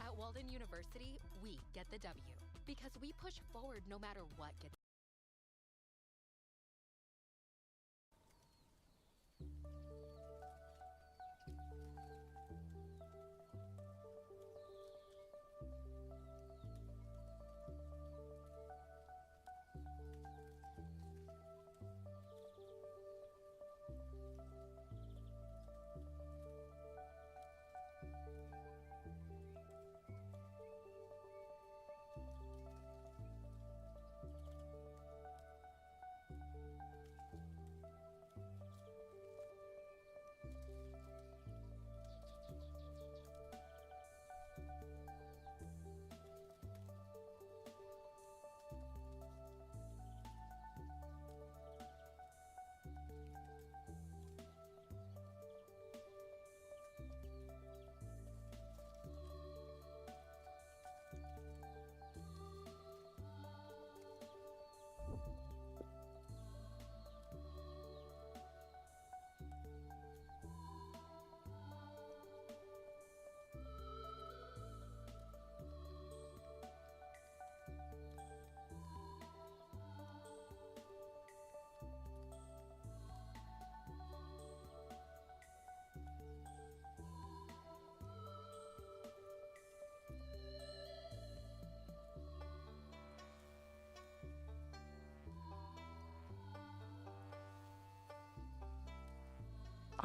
At Walden University, we get the W because we push forward no matter what gets.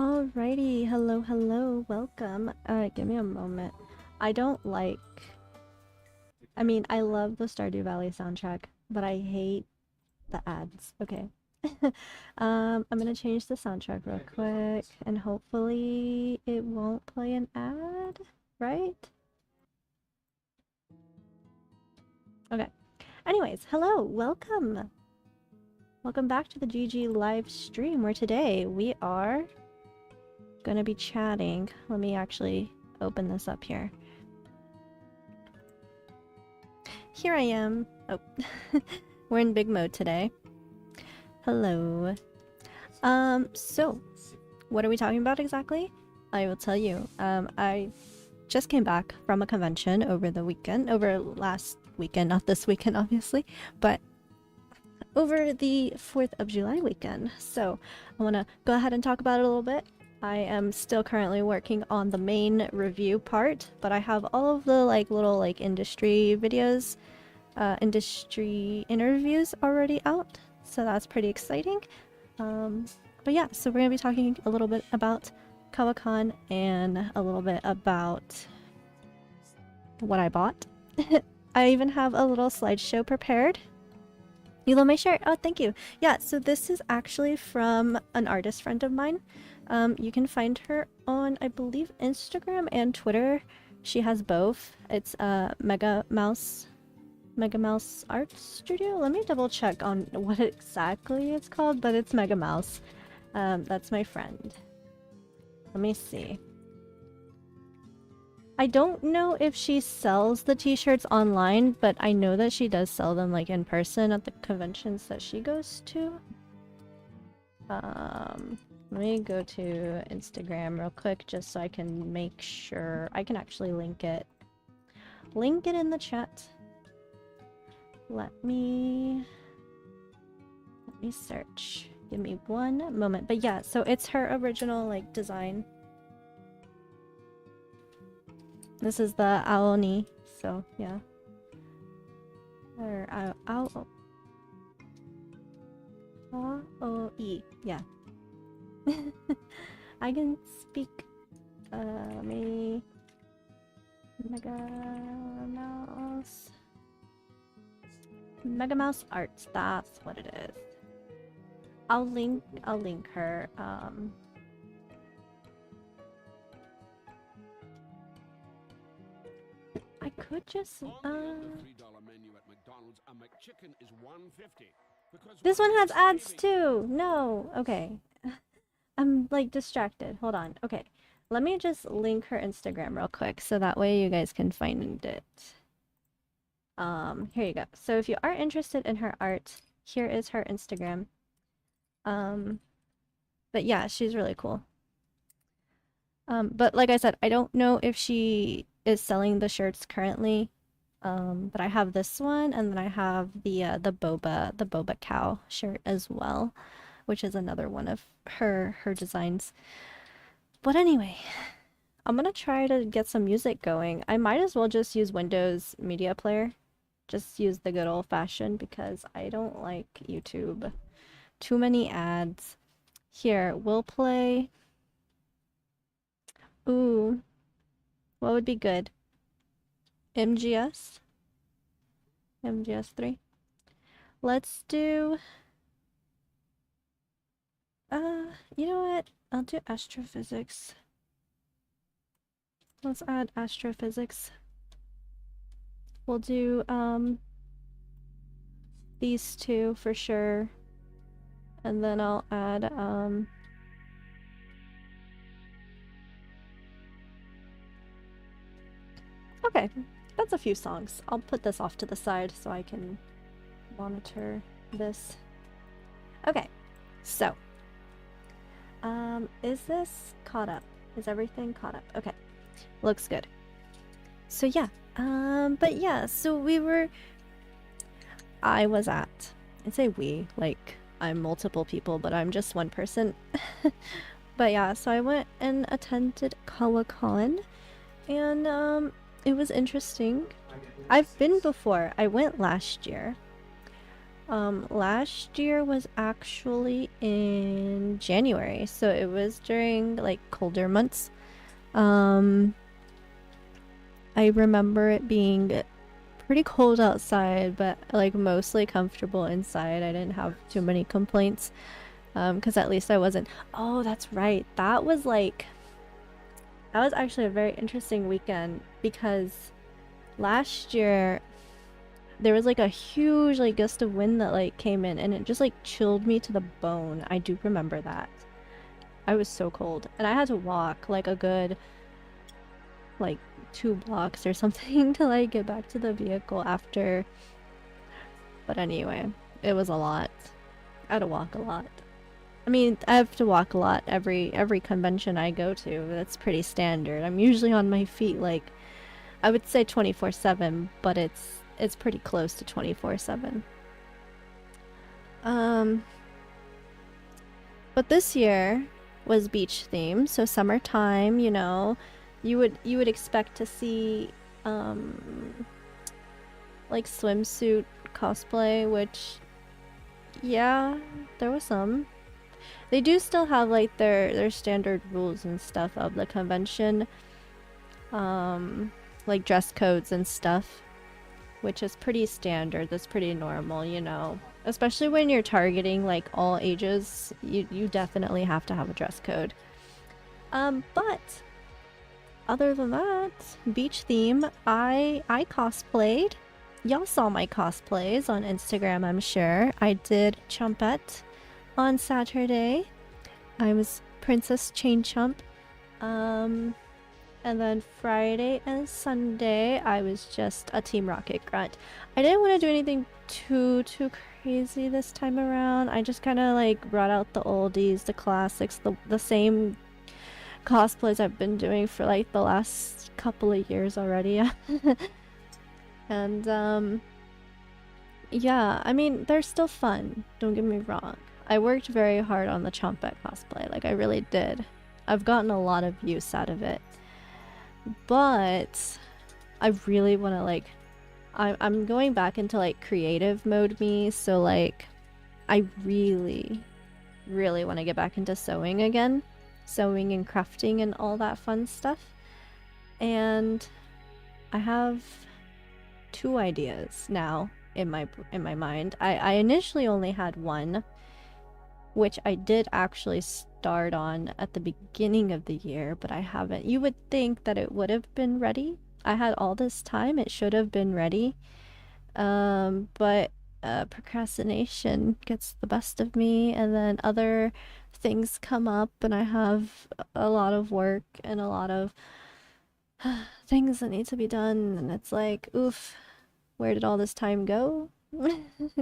Alrighty, hello, hello, welcome. Give me a moment. I don't like... I mean, I love the Stardew Valley soundtrack, but I hate the ads. Okay. I'm gonna change the soundtrack real quick, and hopefully it won't play an ad, right? Okay. Anyways, hello, welcome! Welcome back to the GG live stream, where today we are gonna be chatting. Let me actually open this up here. Here I am. Oh, we're in big mode today. Hello. So, what are we talking about exactly? I will tell you. I just came back from a convention over the weekend, over last weekend, not this weekend obviously, but over the 4th of July weekend. So, I want to go ahead and talk about it a little bit. I am still currently working on the main review part, but I have all of the little industry videos, industry interviews already out, so that's pretty exciting. But yeah, so we're gonna be talking a little bit about Kawacon and a little bit about what I bought. I even have a little slideshow prepared. You love my shirt? Oh, thank you. Yeah, so this is actually from an artist friend of mine. You can find her on, I believe, Instagram and Twitter. She has both. It's Mega Mouse Art Studio. Let me double check on what exactly it's called, but it's Mega Mouse. That's my friend. Let me see. I don't know if she sells the t-shirts online, but I know that she does sell them in person at the conventions that she goes to. Let me go to Instagram real quick just so I can make sure I can actually link it. Link it in the chat. Let me search. Give me one moment. But yeah, so it's her original design. This is the Aoni, so yeah. Or Aoi, yeah. I can speak. Me Mega Mouse Arts. That's what it is. I'll link her. I could just This one has ads too. No. Okay. I'm distracted. Hold on. Okay. Let me just link her Instagram real quick so that way you guys can find it. Here you go. So if you are interested in her art, here is her Instagram. But yeah, she's really cool. But like I said, I don't know if she is selling the shirts currently. But I have this one, and then I have the boba cow shirt as well, which is another one of her designs. But anyway, I'm gonna try to get some music going. I might as well just use Windows Media Player. Just use the good old-fashioned because I don't like YouTube. Too many ads. Here, we'll play... Ooh. What would be good? MGS? MGS 3? Let's do... you know what? I'll do astrophysics. Let's add astrophysics. We'll do, these two for sure. And then I'll add, okay, that's a few songs. I'll put this off to the side so I can monitor this. Okay, so, is this caught up? Is everything caught up? Okay, looks good. So yeah, but yeah, so I was at, I'd say we, I'm multiple people, but I'm just one person. But yeah, so I went and attended Kawacon, and it was interesting. I've been before. I went last year. Last year was actually in January, so it was during like colder months. I remember it being pretty cold outside, but like mostly comfortable inside. I didn't have too many complaints. Because at least I wasn't. Oh, that's right. That was actually a very interesting weekend because last year there was like a huge like gust of wind that like came in and it just like chilled me to the bone. I do remember that. I was so cold and I had to walk like a good like 2 blocks or something to like get back to the vehicle after. But anyway, it was a lot. I had to walk a lot. I mean, I have to walk a lot every convention I go to. That's pretty standard. I'm usually on my feet like I would say 24/7, but it's pretty close to 24/7. But this year was beach theme, so summertime, you know, you would expect to see like swimsuit cosplay, which yeah, there was some. They do still have like their standard rules and stuff of the convention. Like dress codes and stuff, which is pretty standard. That's pretty normal, you know. Especially when you're targeting like all ages, you definitely have to have a dress code. But other than that, beach theme, I cosplayed. Y'all saw my cosplays on Instagram, I'm sure. I did Chumpette on Saturday. I was Princess Chain Chump. And then Friday and Sunday, I was just a Team Rocket grunt. I didn't want to do anything too crazy this time around. I just kind of like brought out the oldies, the classics, the same cosplays I've been doing for like the last couple of years already. And yeah, I mean, they're still fun, don't get me wrong. I worked very hard on the Chompette cosplay, like I really did. I've gotten a lot of use out of it. But I really want to like I'm going back into like creative mode me, so like I really want to get back into sewing again. Sewing and crafting and all that fun stuff. And I have 2 ideas now in my mind. I initially only had one, which I did actually start on at the beginning of the year, but I haven't. You would think that it would have been ready. I had all this time, it should have been ready. But procrastination gets the best of me, and then other things come up, and I have a lot of work and a lot of things that need to be done, and it's like, oof, where did all this time go?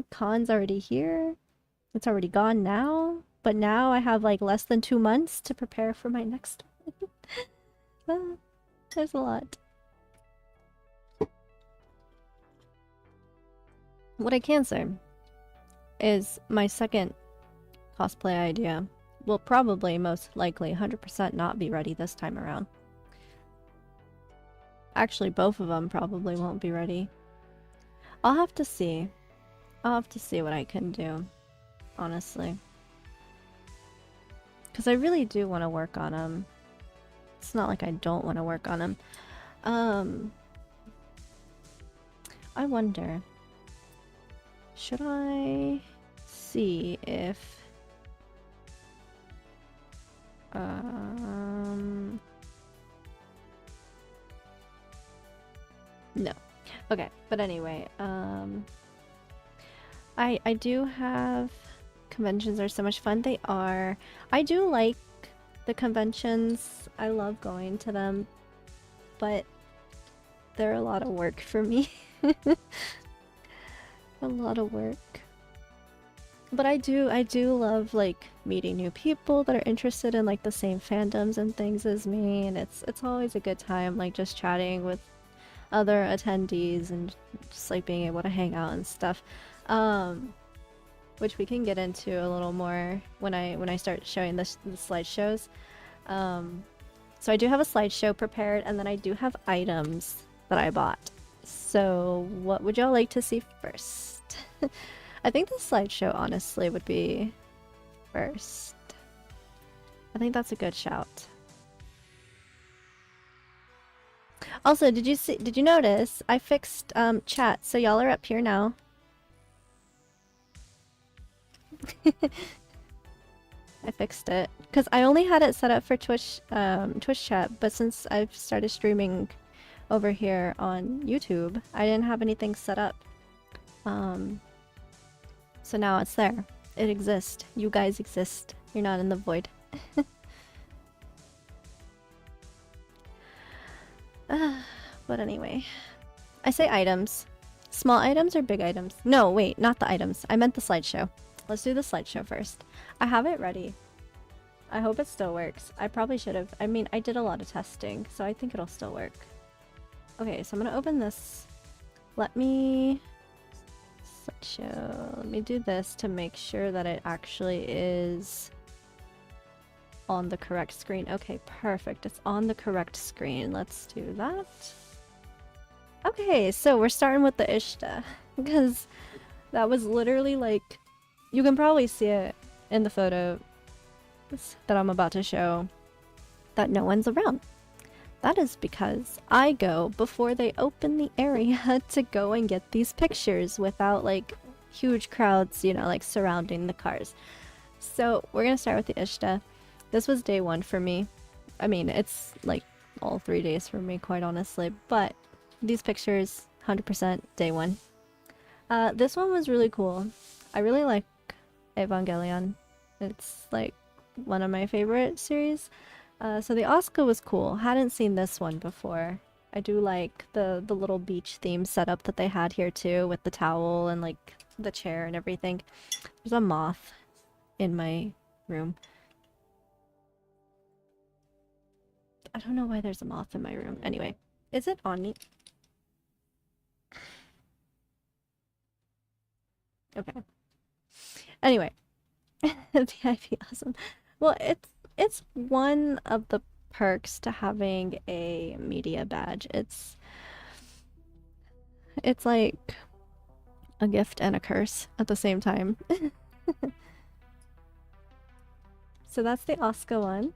Con's already here. It's already gone now, but now I have like less than 2 months to prepare for my next one. There's a lot. What I can say is my second cosplay idea will probably most likely 100% not be ready this time around. Actually, both of them probably won't be ready. I'll have to see. I'll have to see what I can do, honestly. Because I really do want to work on them. It's not like I don't want to work on them. I wonder, should I see if no. Okay, but anyway, I do have conventions are so much fun. They are. I do like the conventions. I love going to them, but they're a lot of work for me. A lot of work. But I do love like meeting new people that are interested in like the same fandoms and things as me, and it's always a good time like just chatting with other attendees and just like being able to hang out and stuff. Which we can get into a little more when I start showing the slideshows. So I do have a slideshow prepared, and then I do have items that I bought. So what would y'all like to see first? I think the slideshow honestly would be first. I think that's a good shout. Also, did you notice I fixed chat, so y'all are up here now. I fixed it because I only had it set up for Twitch chat, but since I've started streaming over here on YouTube, I didn't have anything set up. So now it's there. It exists. You guys exist. You're not in the void. But anyway, I say items. Small items or big items? No, wait, not the items. I meant the slideshow. Let's do the slideshow first. I have it ready. I hope it still works. I probably should have. I mean, I did a lot of testing, so I think it'll still work. Okay, so I'm gonna open this. Let me... slideshow. Let me do this to make sure that it actually is on the correct screen. Okay, perfect. It's on the correct screen. Let's do that. Okay, so we're starting with the Ishta, because that was literally like, you can probably see it in the photo that I'm about to show, that no one's around. That is because I go before they open the area to go and get these pictures without like huge crowds, you know, like surrounding the cars. So we're gonna start with the Ishta. This was day one for me. I mean, it's like all 3 days for me, quite honestly, but these pictures, 100% day one. This one was really cool. I really like Evangelion. It's like one of my favorite series. So the Asuka was cool. Hadn't seen this one before. I do like the little beach theme setup that they had here too, with the towel and like the chair and everything. There's a moth in my room. I don't know why there's a moth in my room. Anyway, is it on me? Okay. Anyway, VIP awesome. Well, it's one of the perks to having a media badge. It's like a gift and a curse at the same time. So that's the Asuka one.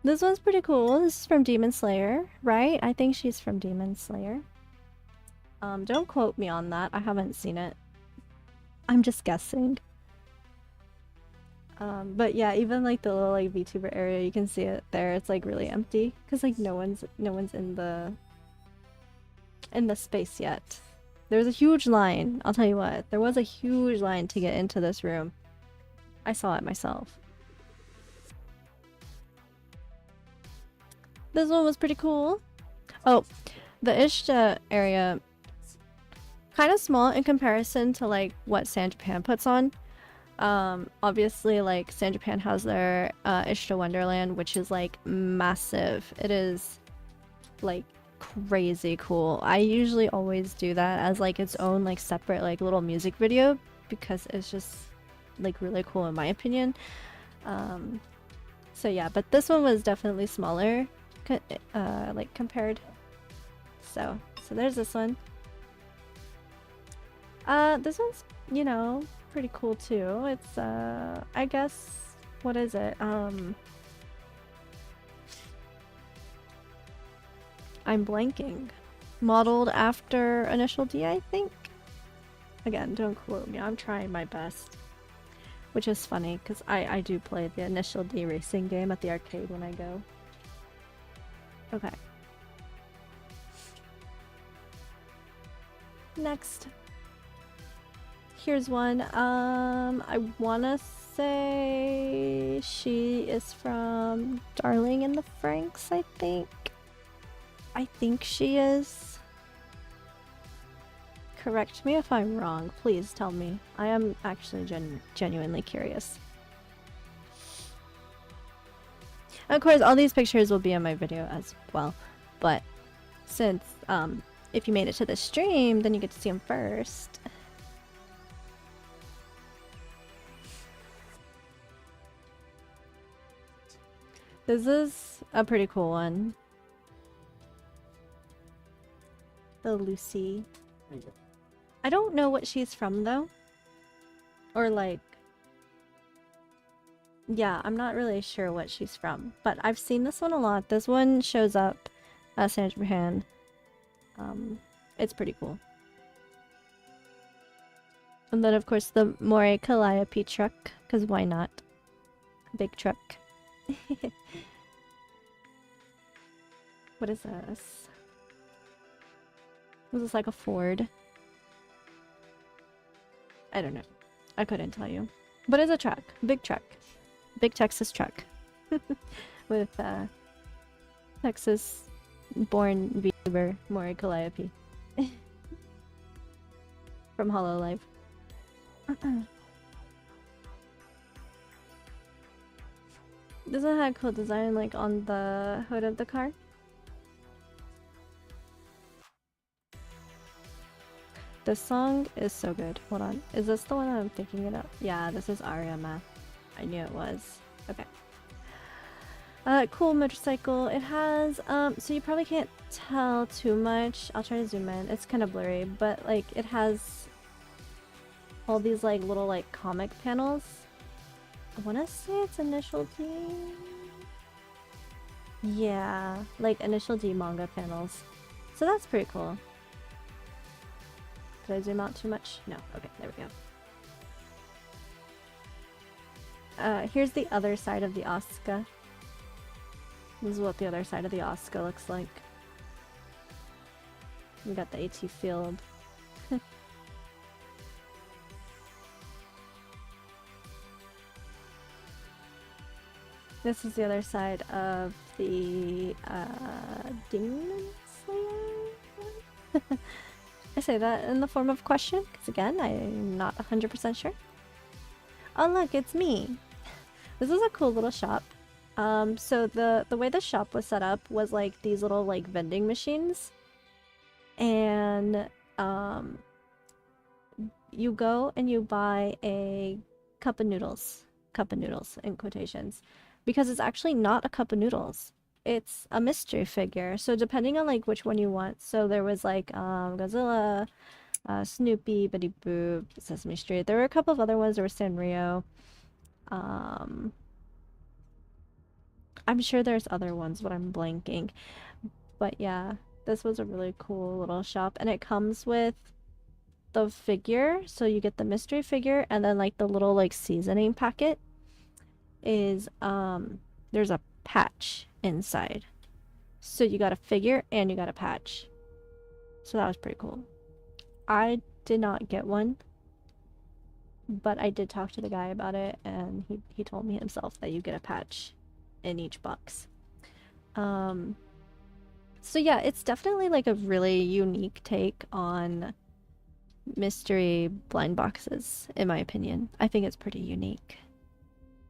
This one's pretty cool. This is from Demon Slayer, right? I think she's from Demon Slayer. Don't quote me on that. I haven't seen it. I'm just guessing. But yeah, even like the little like VTuber area, you can see it there. It's like really empty because like no one's in the space yet. There's a huge line. I'll tell you what. There was a huge line to get into this room. I saw it myself. This one was pretty cool. Oh, the Ishta area, kind of small in comparison to like what San Japan puts on. Obviously like San Japan has their Ishta Wonderland, which is like massive. It is like crazy cool. I usually always do that as like its own like separate like little music video because it's just like really cool in my opinion. So yeah, but this one was definitely smaller like compared. So there's this one. This one's, you know, pretty cool too. It's I guess, what is it? I'm blanking. Modeled after Initial D, I think? Again, don't quote me. I'm trying my best. Which is funny, because I do play the Initial D racing game at the arcade when I go. Okay. Next. Here's one. I wanna say she is from Darling in the Franxx, I think. I think she is. Correct me if I'm wrong. Please tell me. I am actually genuinely curious. Of course, all these pictures will be in my video as well. But since if you made it to the stream, then you get to see them first. This is a pretty cool one. The Lucy. I don't know what she's from though. Or like, yeah, I'm not really sure what she's from, but I've seen this one a lot. This one shows up as San Japan. It's pretty cool. And then of course the More Calliope truck, because why not? Big truck. What is this? Was this like a Ford? I don't know. I couldn't tell you. But it's a truck. Big truck. Big Texas truck. With Texas born VTuber Mori Calliope. From HoloLive. Doesn't it have a cool design like on the hood of the car? This song is so good. Hold on. Is this the one I'm thinking it up? Yeah, this is Ariama. I knew it was. Okay. Cool motorcycle. It has, so you probably can't tell too much. I'll try to zoom in. It's kind of blurry, but like it has all these like little like comic panels. I want to say it's Initial D. Yeah, like Initial D manga panels. So that's pretty cool. Did I zoom out too much? No. Okay, there we go. Here's the other side of the Asuka. This is what the other side of the Asuka looks like. We got the AT field. This is the other side of the Demon Slayer? I say that in the form of question, because again, I'm not 100% sure. Oh look, it's me! This is a cool little shop. So the way the shop was set up was like these little like vending machines. And you go and you buy a cup of noodles. Cup of noodles in quotations. Because it's actually not a cup of noodles. It's a mystery figure. So depending on like which one you want. So there was like Godzilla, Snoopy, Betty Boop, Sesame Street. There were a couple of other ones. There was Sanrio. I'm sure there's other ones, but I'm blanking. But yeah, this was a really cool little shop. And it comes with the figure. So you get the mystery figure and then like the little like seasoning packet is there's a patch inside. So you got a figure and you got a patch. So that was pretty cool. I did not get one, but I did talk to the guy about it and he told me himself that you get a patch in each box. So yeah, it's definitely like a really unique take on mystery blind boxes, in my opinion. I think it's pretty unique.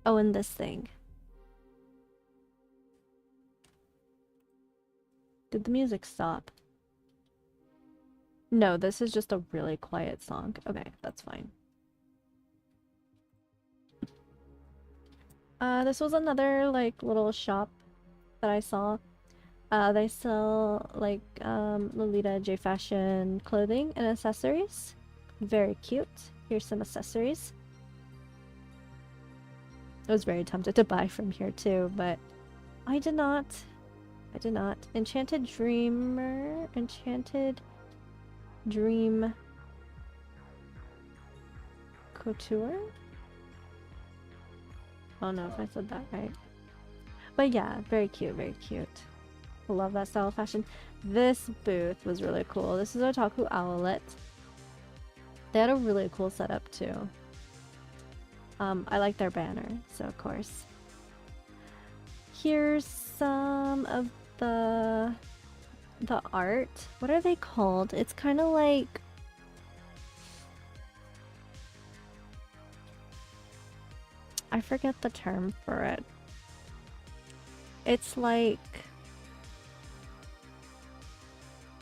Oh, and this thing. Did the music stop? No, this is just a really quiet song. Okay, that's fine. This was another like little shop that I saw. They sell like Lolita J fashion clothing and accessories. Very cute. Here's some accessories. I was very tempted to buy from here too, but I did not. I did not. Enchanted Dreamer. Enchanted Dream Couture? I don't know if I said that right. But yeah, very cute, very cute. Love that style of fashion. This booth was really cool. This is Otaku Owlet. They had a really cool setup too. I like their banner, so of course. Here's some of the art. What are they called? It's kind of like I forget the term for it. It's like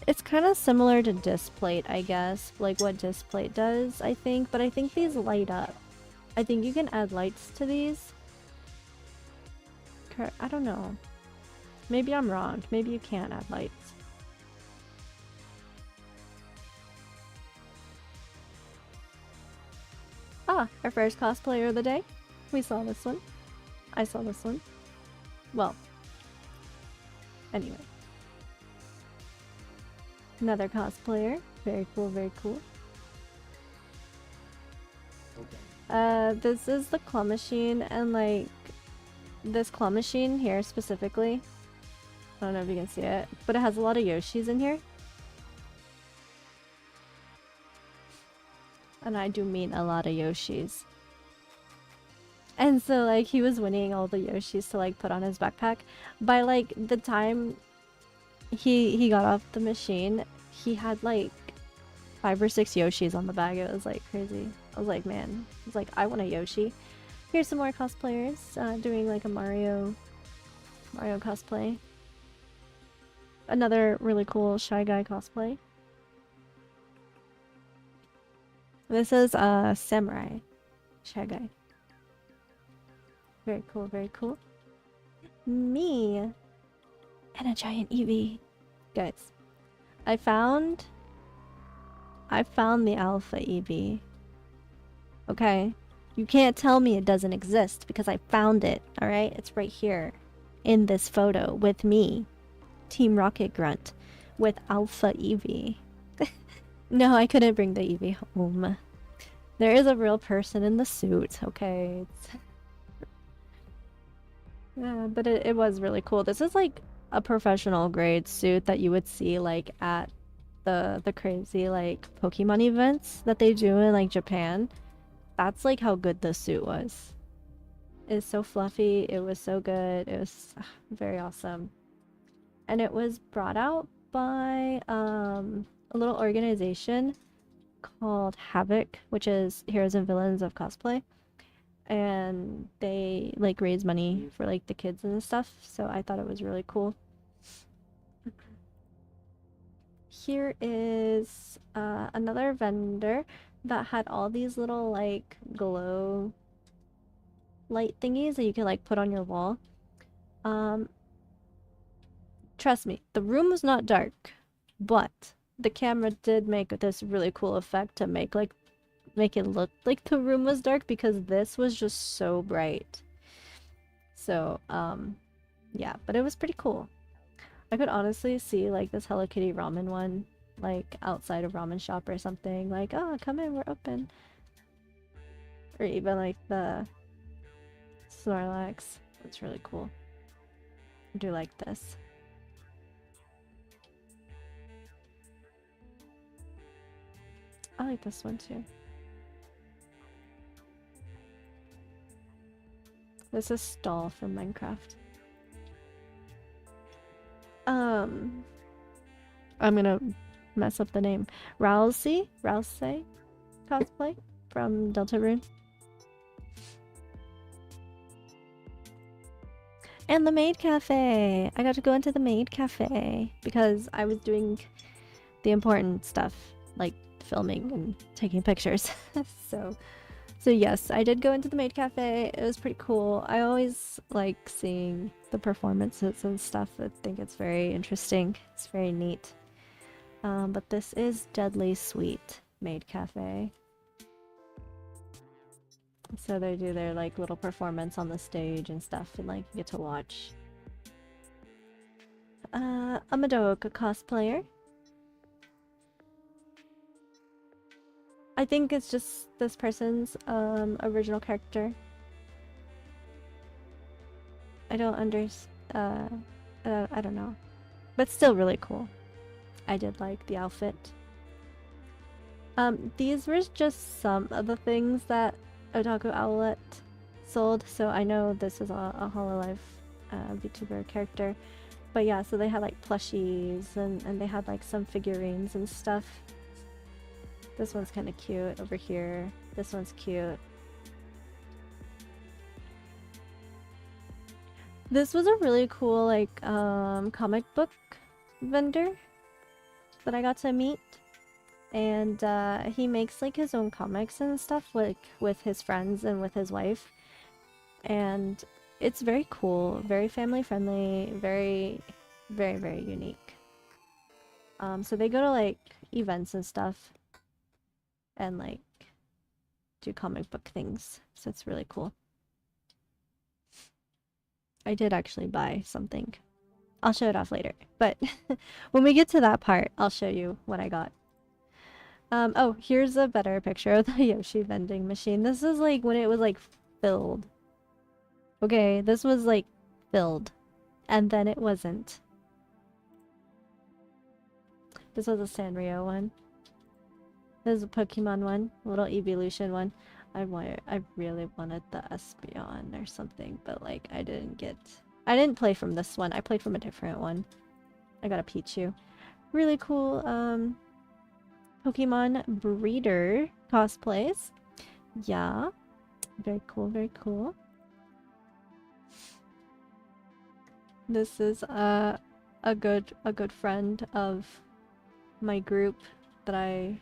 it's kind of similar to Displate, I guess, like what Displate does, I think, but I think these light up. I think you can add lights to these. I don't know. Maybe I'm wrong. Maybe you can't add lights. Ah, our first cosplayer of the day. We saw this one. I saw this one. Well, anyway. Another cosplayer. Very cool, very cool. This is the claw machine, and like, this claw machine here specifically, I don't know if you can see it, but it has a lot of Yoshis in here. And I do mean a lot of Yoshis. And so like, he was winning all the Yoshis to like put on his backpack. By like, the time he got off the machine, he had like 5 or 6 Yoshis on the bag. It was like crazy. I was like, man, I was like, I want a Yoshi. Here's some more cosplayers doing like a Mario cosplay. Another really cool Shy Guy cosplay. This is Samurai Shy Guy. Very cool, very cool. Me and a giant Eevee. Guys, I found the alpha Eevee. Okay? You can't tell me it doesn't exist because I found it, alright? It's right here in this photo with me, Team Rocket Grunt, with alpha Eevee. No, I couldn't bring the Eevee home. There is a real person in the suit, okay? Yeah, but it was really cool. This is like a professional grade suit that you would see like at the crazy like Pokemon events that they do in like Japan. That's like how good this suit was. It's so fluffy, it was so good, it was very awesome. And it was brought out by a little organization called Havoc, which is Heroes and Villains of Cosplay. And they like raise money for like the kids and stuff, so I thought it was really cool. Here is another vendor that had all these little like glow light thingies that you can like put on your wall. Trust me, the room was not dark, but the camera did make this really cool effect to make it look like the room was dark because this was just so bright. So, yeah, but it was pretty cool. I could honestly see like this Hello Kitty ramen one like outside a ramen shop or something, like, oh, come in, we're open. Or even like the Snorlax. It's really cool. I do like this. I like this one too. This is Stall from Minecraft. I'm gonna mess up the name. Rousey cosplay from Deltarune. And the maid cafe! I got to go into the maid cafe because I was doing the important stuff, like filming and taking pictures. So yes, I did go into the maid cafe. It was pretty cool. I always like seeing the performances and stuff. I think it's very interesting. It's very neat. But this is Deadly Sweet Maid Cafe. So they do their like little performance on the stage and stuff, and like you get to watch. A Madoka cosplayer. I think it's just this person's original character. I don't I don't know. But still really cool. I did like the outfit. These were just some of the things that Otaku Outlet sold, so I know this is a Hololive VTuber character. But yeah, so they had like plushies and they had like some figurines and stuff. This one's kind of cute over here. This one's cute. This was a really cool like comic book vendor that I got to meet. And he makes like his own comics and stuff like with his friends and with his wife. And it's very cool, very family friendly, very unique. So they go to like events and stuff and like do comic book things, so it's really cool. I did actually buy something. I'll show it off later, but when we get to that part, I'll show you what I got. Oh, here's a better picture of the Yoshi vending machine. This is like when it was like filled. Okay, this was like filled, and then it wasn't. This was a Sanrio one. This is a Pokemon one, a little Evolution one. I really wanted the Espeon or something, but like I didn't play from this one. I played from a different one. I got a Pichu. Really cool Pokemon breeder cosplays. Yeah. Very cool, very cool. This is a good friend of my group that I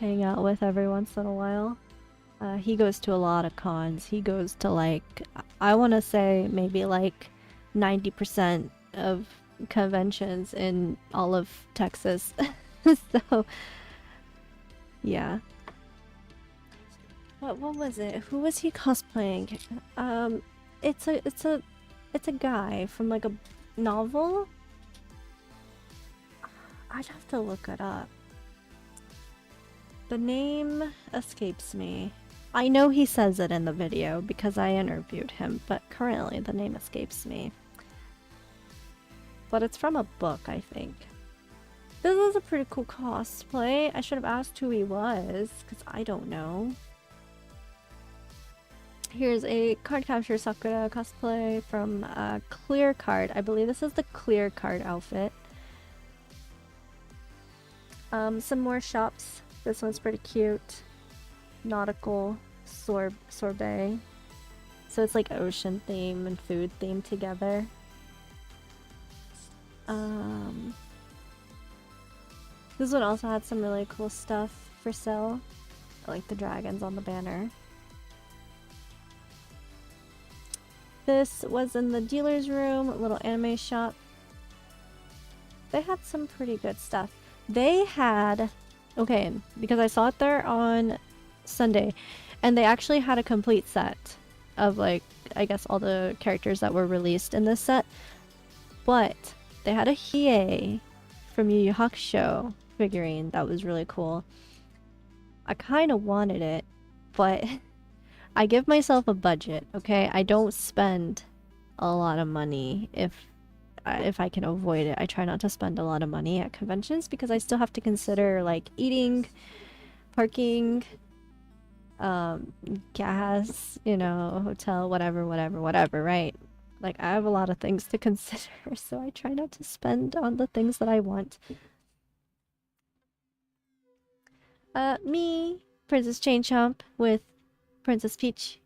hang out with every once in a while. He goes to a lot of cons. He goes to like, I want to say maybe like 90% of conventions in all of Texas. So, yeah. What was it? Who was he cosplaying? It's a guy from like a novel. I'd have to look it up. The name escapes me. I know he says it in the video because I interviewed him, but currently the name escapes me. But it's from a book, I think. This is a pretty cool cosplay. I should have asked who he was, because I don't know. Here's a Card Capture Sakura cosplay from Clear Card. I believe this is the Clear Card outfit. Some more shops. This one's pretty cute. Nautical sorbet. So it's like ocean theme and food theme together. This one also had some really cool stuff for sale. Like the dragons on the banner. This was in the dealer's room, a little anime shop. They had some pretty good stuff. They had, okay, because I saw it there on Sunday, and they actually had a complete set of like, I guess all the characters that were released in this set. But they had a Hiei from Yu Yu Hakusho figurine that was really cool. I kind of wanted it, but I give myself a budget, okay? I don't spend a lot of money if I can avoid it. I try not to spend a lot of money at conventions because I still have to consider like eating, parking, gas, you know, hotel, whatever, right? Like I have a lot of things to consider, so I try not to spend on the things that I want. Me, Princess Chain Chomp with Princess Peach.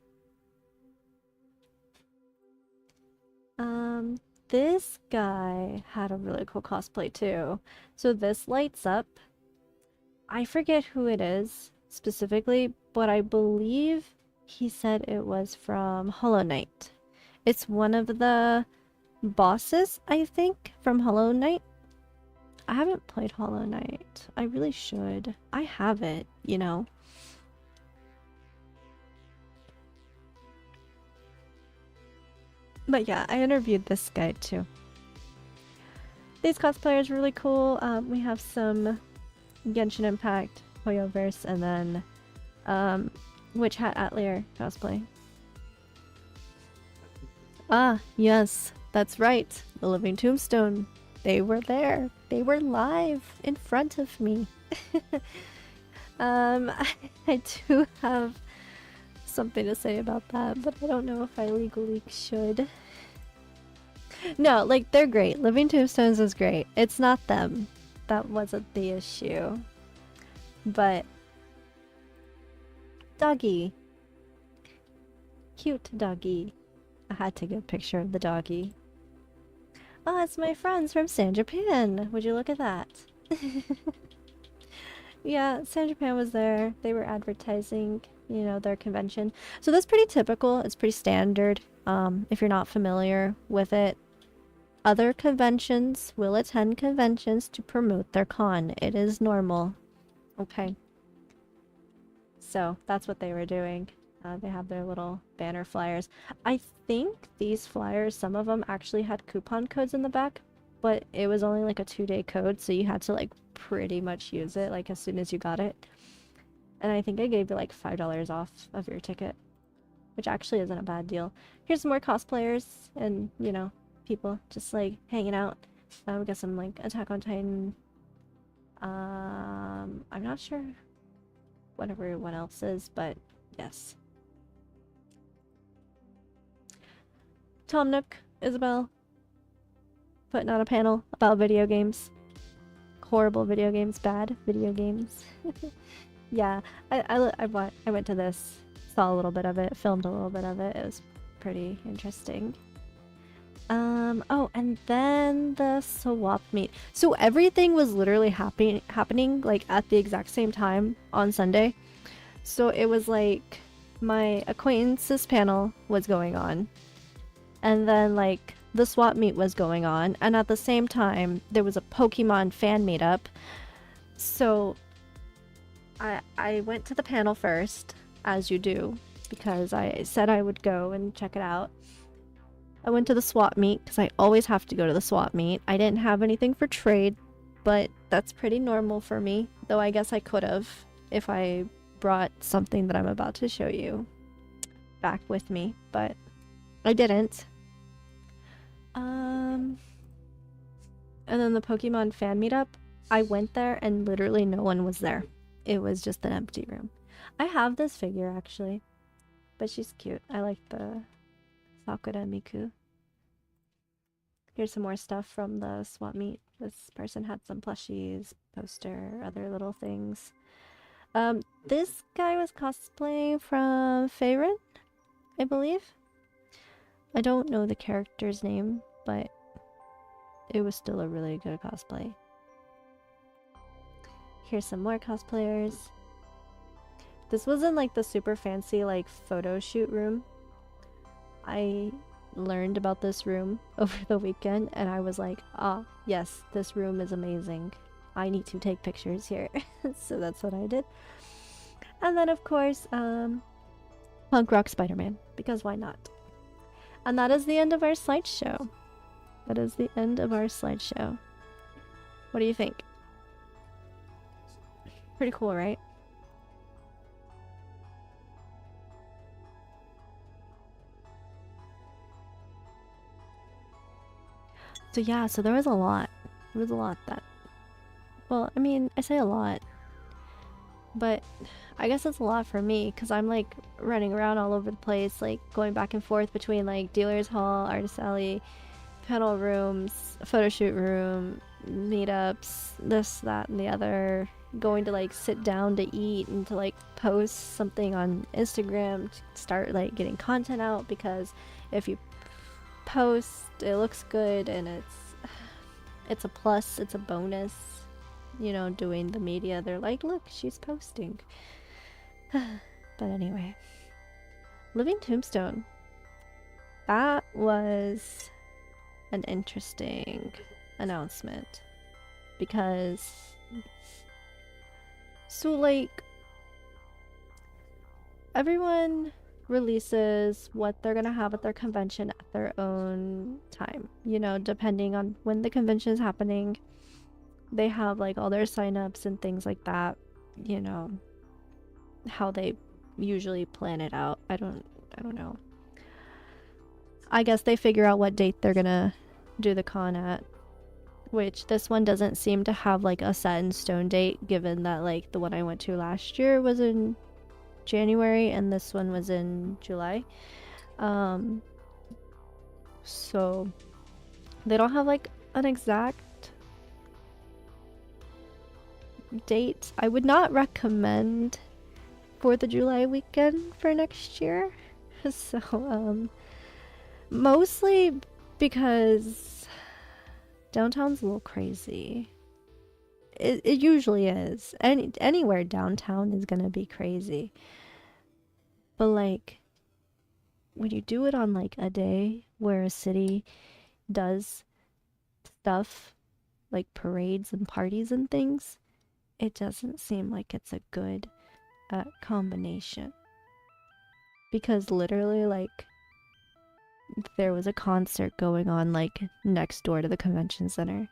This guy had a really cool cosplay too. So this lights up. I forget who it is specifically, but I believe he said it was from Hollow Knight. It's one of the bosses, I think, from Hollow Knight. I haven't played Hollow Knight. I really should. I have it, you know. But yeah, I interviewed this guy too. These cosplayers are really cool. We have some Genshin Impact, Hoyoverse, and then Witch Hat Atelier cosplay. Ah, yes, that's right. The Living Tombstone. They were there. They were live in front of me. I do have something to say about that, but I don't know if I legally should. No, like, they're great. Living Tombstones is great. It's not them. That wasn't the issue. But doggy. Cute doggy. I had to get a picture of the doggy. Oh, it's my friends from San Japan. Would you look at that? Yeah, San Japan was there. They were advertising, you know, their convention. So that's pretty typical. It's pretty standard. If you're not familiar with it, other conventions will attend conventions to promote their con. It is normal. Okay. So that's what they were doing. They have their little banner flyers. I think these flyers, some of them actually had coupon codes in the back, but it was only like a 2-day code, so you had to like pretty much use it like as soon as you got it. And I think I gave you like $5 off of your ticket, which actually isn't a bad deal. Here's some more cosplayers and, you know, people just like hanging out. We got some like Attack on Titan. I'm not sure what everyone else is, but yes. Tom Nook, Isabel, putting on a panel about video games. Horrible video games, bad video games. Yeah, I went to this, saw a little bit of it, filmed a little bit of it. It was pretty interesting. Oh, and then the swap meet. So everything was literally happening like at the exact same time on Sunday. So it was like my acquaintances panel was going on, and then like the swap meet was going on, and at the same time there was a Pokemon fan meetup. So I went to the panel first, as you do, because I said I would go and check it out. I went to the swap meet because I always have to go to the swap meet. I didn't have anything for trade, but that's pretty normal for me, though I guess I could have if I brought something that I'm about to show you back with me, but I didn't. And then the Pokemon fan meetup, I went there and literally no one was there. It was just an empty room. I have this figure actually, but she's cute. I like the Sakura Miku. Here's some more stuff from the swap meet. This person had some plushies, poster, other little things. This guy was cosplaying from Feyrin, I believe. I don't know the character's name, but it was still a really good cosplay. Here's some more cosplayers. This wasn't like the super fancy like photo shoot room. I learned about this room over the weekend and I was like, ah, yes, this room is amazing. I need to take pictures here. So that's what I did. And then of course, punk rock Spider-Man, because why not? And that is the end of our slideshow. That is the end of our slideshow. What do you think? Pretty cool, right? So yeah, so there was a lot. There was a lot that... Well, I mean, I say a lot. But I guess it's a lot for me, because I'm like running around all over the place, like going back and forth between like Dealer's Hall, Artist Alley, panel rooms, photo shoot room, meetups, this, that, and the other. Going to like sit down to eat and to like post something on Instagram to start like getting content out, because if you post, it looks good and it's a plus, it's a bonus. You know, doing the media, they're like, look, she's posting. But anyway, Living Tombstone. That was an interesting announcement, because so like everyone releases what they're gonna have at their convention at their own time, you know, depending on when the convention is happening. They have like all their signups and things like that, you know, how they usually plan it out. I don't know. I guess they figure out what date they're gonna do the con at, which this one doesn't seem to have like a set in stone date, given that like the one I went to last year was in January and this one was in July. So they don't have like an exact date. I would not recommend for the July weekend for next year. So mostly because downtown's a little crazy. It usually is. Anywhere downtown is gonna be crazy. But like when you do it on like a day where a city does stuff like parades and parties and things, it doesn't seem like it's a good combination. Because literally, like, there was a concert going on, like, next door to the convention center.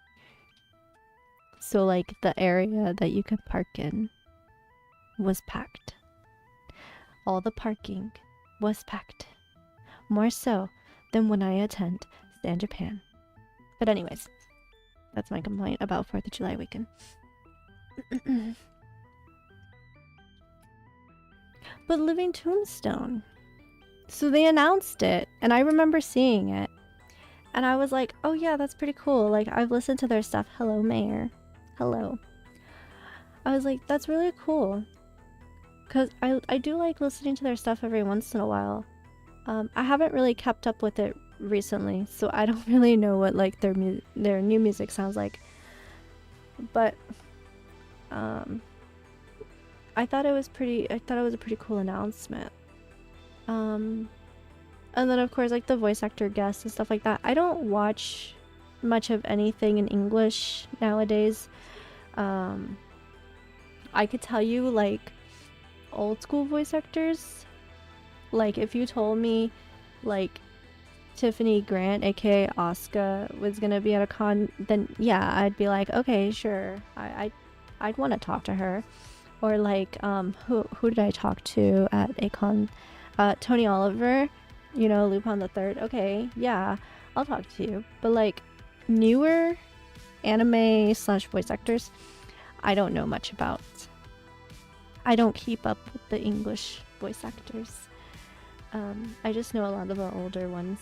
So, like, the area that you could park in was packed. All the parking was packed. More so than when I attend Stand Japan. But anyways, that's my complaint about 4th of July weekend. But Living Tombstone. So they announced it, and I remember seeing it. And I was like, oh yeah, that's pretty cool. Like, I've listened to their stuff. Hello, Mayor. Hello. I was like, that's really cool. Because I do like listening to their stuff every once in a while. I haven't really kept up with it recently, so I don't really know what like their new music sounds like. But I thought it was a pretty cool announcement. And then of course like the voice actor guests and stuff like that. I don't watch much of anything in English nowadays. I could tell you like old school voice actors. Like if you told me like Tiffany Grant aka Asuka was gonna be at a con, then yeah, I'd be like, okay, sure, I'd want to talk to her. Or like who did I talk to at a con? Tony Oliver, you know, Lupin the Third. Okay, yeah, I'll talk to you. But like newer anime / voice actors, I don't know much about. I don't keep up with the English voice actors. I just know a lot of the older ones.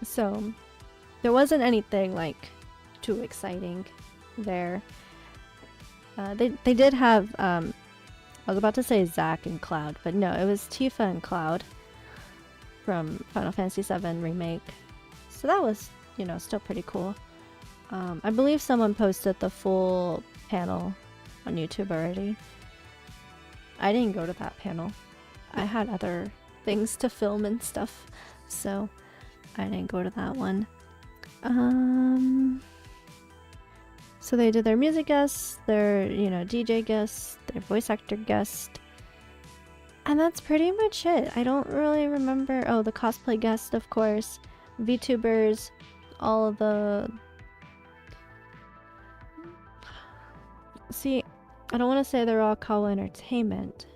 So there wasn't anything like too exciting there. They did have I was about to say Zack and Cloud, but no, it was Tifa and Cloud from Final Fantasy VII Remake. So that was, you know, still pretty cool. I believe someone posted the full panel on YouTube already. I didn't go to that panel. I had other things to film and stuff, so I didn't go to that one. So they did their music guests, their, you know, DJ guests, their voice actor guest. And that's pretty much it. I don't really remember. Oh, the cosplay guest, of course. VTubers, all of the... See, I don't want to say they're all Kawa Entertainment,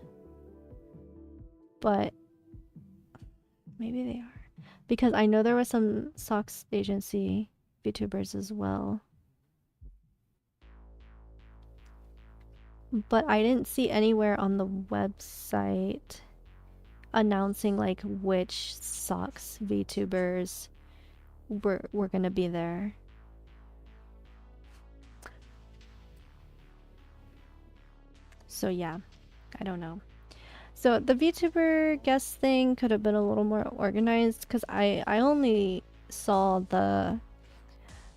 but maybe they are. Because I know there were some Socks Agency VTubers as well. But I didn't see anywhere on the website announcing like which Socks VTubers were gonna be there. So yeah, I don't know. So the VTuber guest thing could have been a little more organized because I only saw the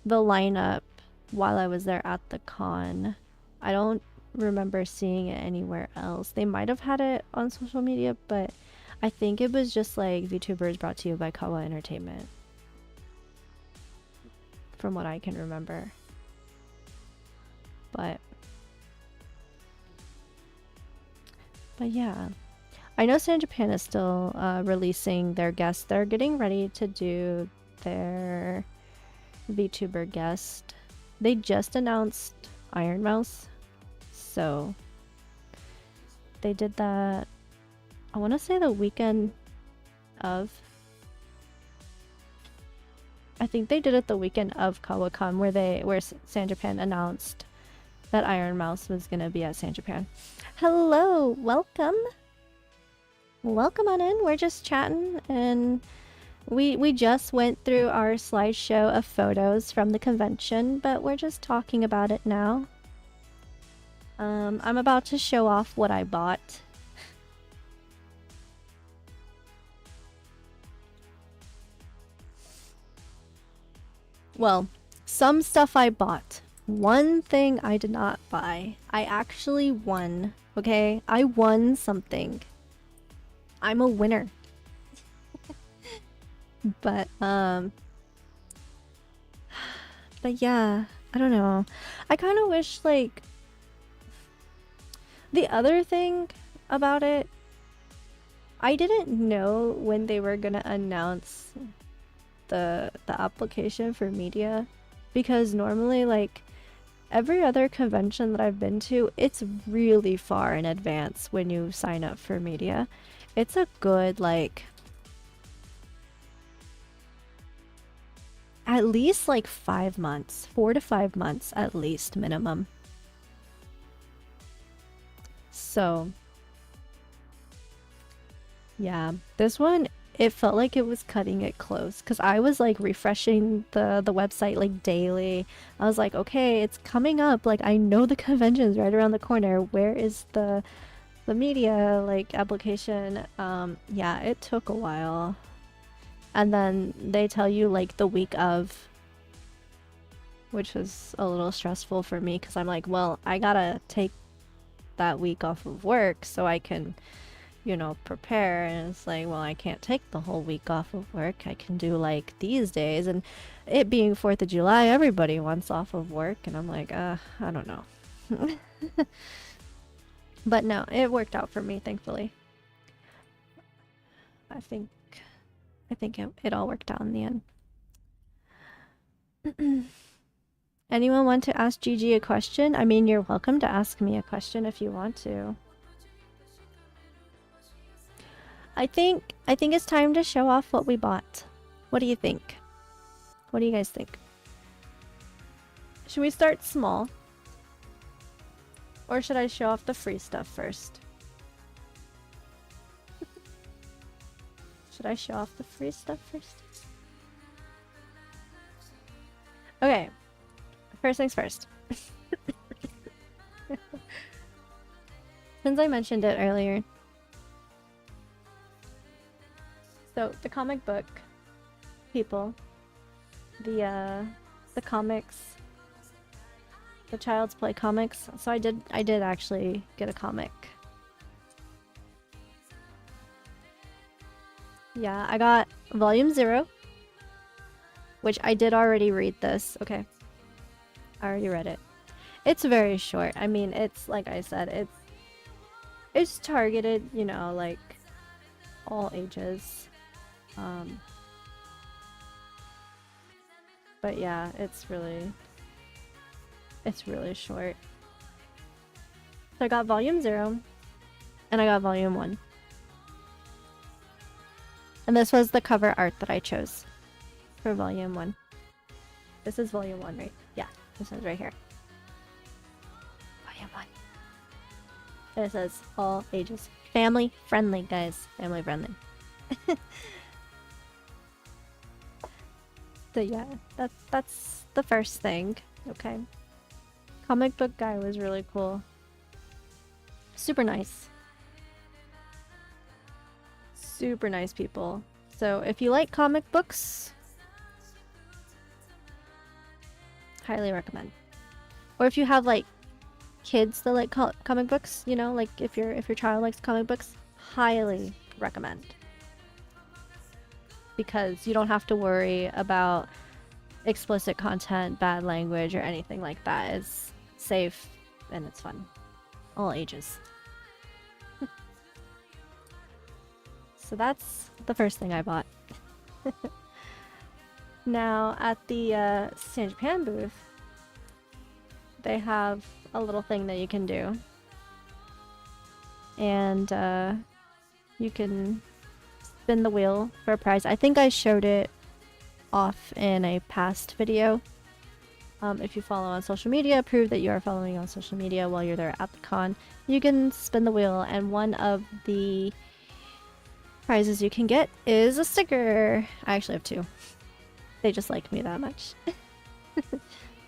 lineup while I was there at the con. I don't remember seeing it anywhere else. They might have had it on social media, but I think it was just like VTubers brought to you by Kawa Entertainment, from what I can remember. But yeah, I know Stand Japan is still releasing their guests. They're getting ready to do their VTuber guest. They just announced Iron Mouse, so they did that, I want to say the weekend of, I think they did it the weekend of Kawacon, where Stand Japan announced that Iron Mouse was gonna be at Stand Japan. Hello, welcome on in. We're just chatting, and we just went through our slideshow of photos from the convention, but we're just talking about it now. I'm about to show off what I bought. Well, some stuff I bought. One thing I did not buy. I actually won, okay? I won something. I'm a winner. But yeah, I don't know. I kind of wish, like, the other thing about it, I didn't know when they were gonna announce the application for media, because normally, like, every other convention that I've been to, it's really far in advance when you sign up for media. It's a good, like, at least like 5 months, 4 to 5 months at least minimum. So yeah, this one, it felt like it was cutting it close because I was like refreshing the website like daily. I was like, okay, it's coming up. Like, I know the convention's right around the corner. Where is the media like application? Yeah, it took a while. And then they tell you like the week of, which was a little stressful for me because I'm like, well, I gotta take that week off of work so I can, you know, prepare. And it's like, well, I can't take the whole week off of work. I can do like these days. And it being 4th of July, everybody wants off of work. And I'm like, I don't know. But no, it worked out for me, thankfully. I think it all worked out in the end. Anyone want to ask Gigi a question? I mean, you're welcome to ask me a question if you want to. I think it's time to show off what we bought. What do you think? What do you guys think? Should we start small? Or should I show off the free stuff first? Should I show off the free stuff first? Okay. First things first. Since I mentioned it earlier. So, the comic book people, the comics, the Child's Play comics. So I did actually get a comic. Yeah, I got Volume 0, which I did already read this. Okay. I already read it. It's very short. I mean, it's, like I said, it's targeted, you know, like, all ages. But yeah, it's really short. So I got Volume 0, and I got Volume 1. And this was the cover art that I chose for Volume 1. This is Volume 1, right? Yeah, this one's right here. Volume 1. And it says all ages. Family friendly, guys. Family friendly. So yeah, that's the first thing. Okay. Comic book guy was really cool. Super nice. Super nice people. So if you like comic books, highly recommend. Or if you have like kids that like comic books, you know, like if your child likes comic books, highly recommend. Because you don't have to worry about explicit content, bad language, or anything like that. It's safe and it's fun. All ages. So that's the first thing I bought. Now, at the Stand Japan booth, they have a little thing that you can do. And you can spin the wheel for a prize. I think I showed it off in a past video. If you follow on social media, prove that you are following on social media while you're there at the con. You can spin the wheel, and one of the prizes you can get is a sticker. I actually have 2. They just like me that much.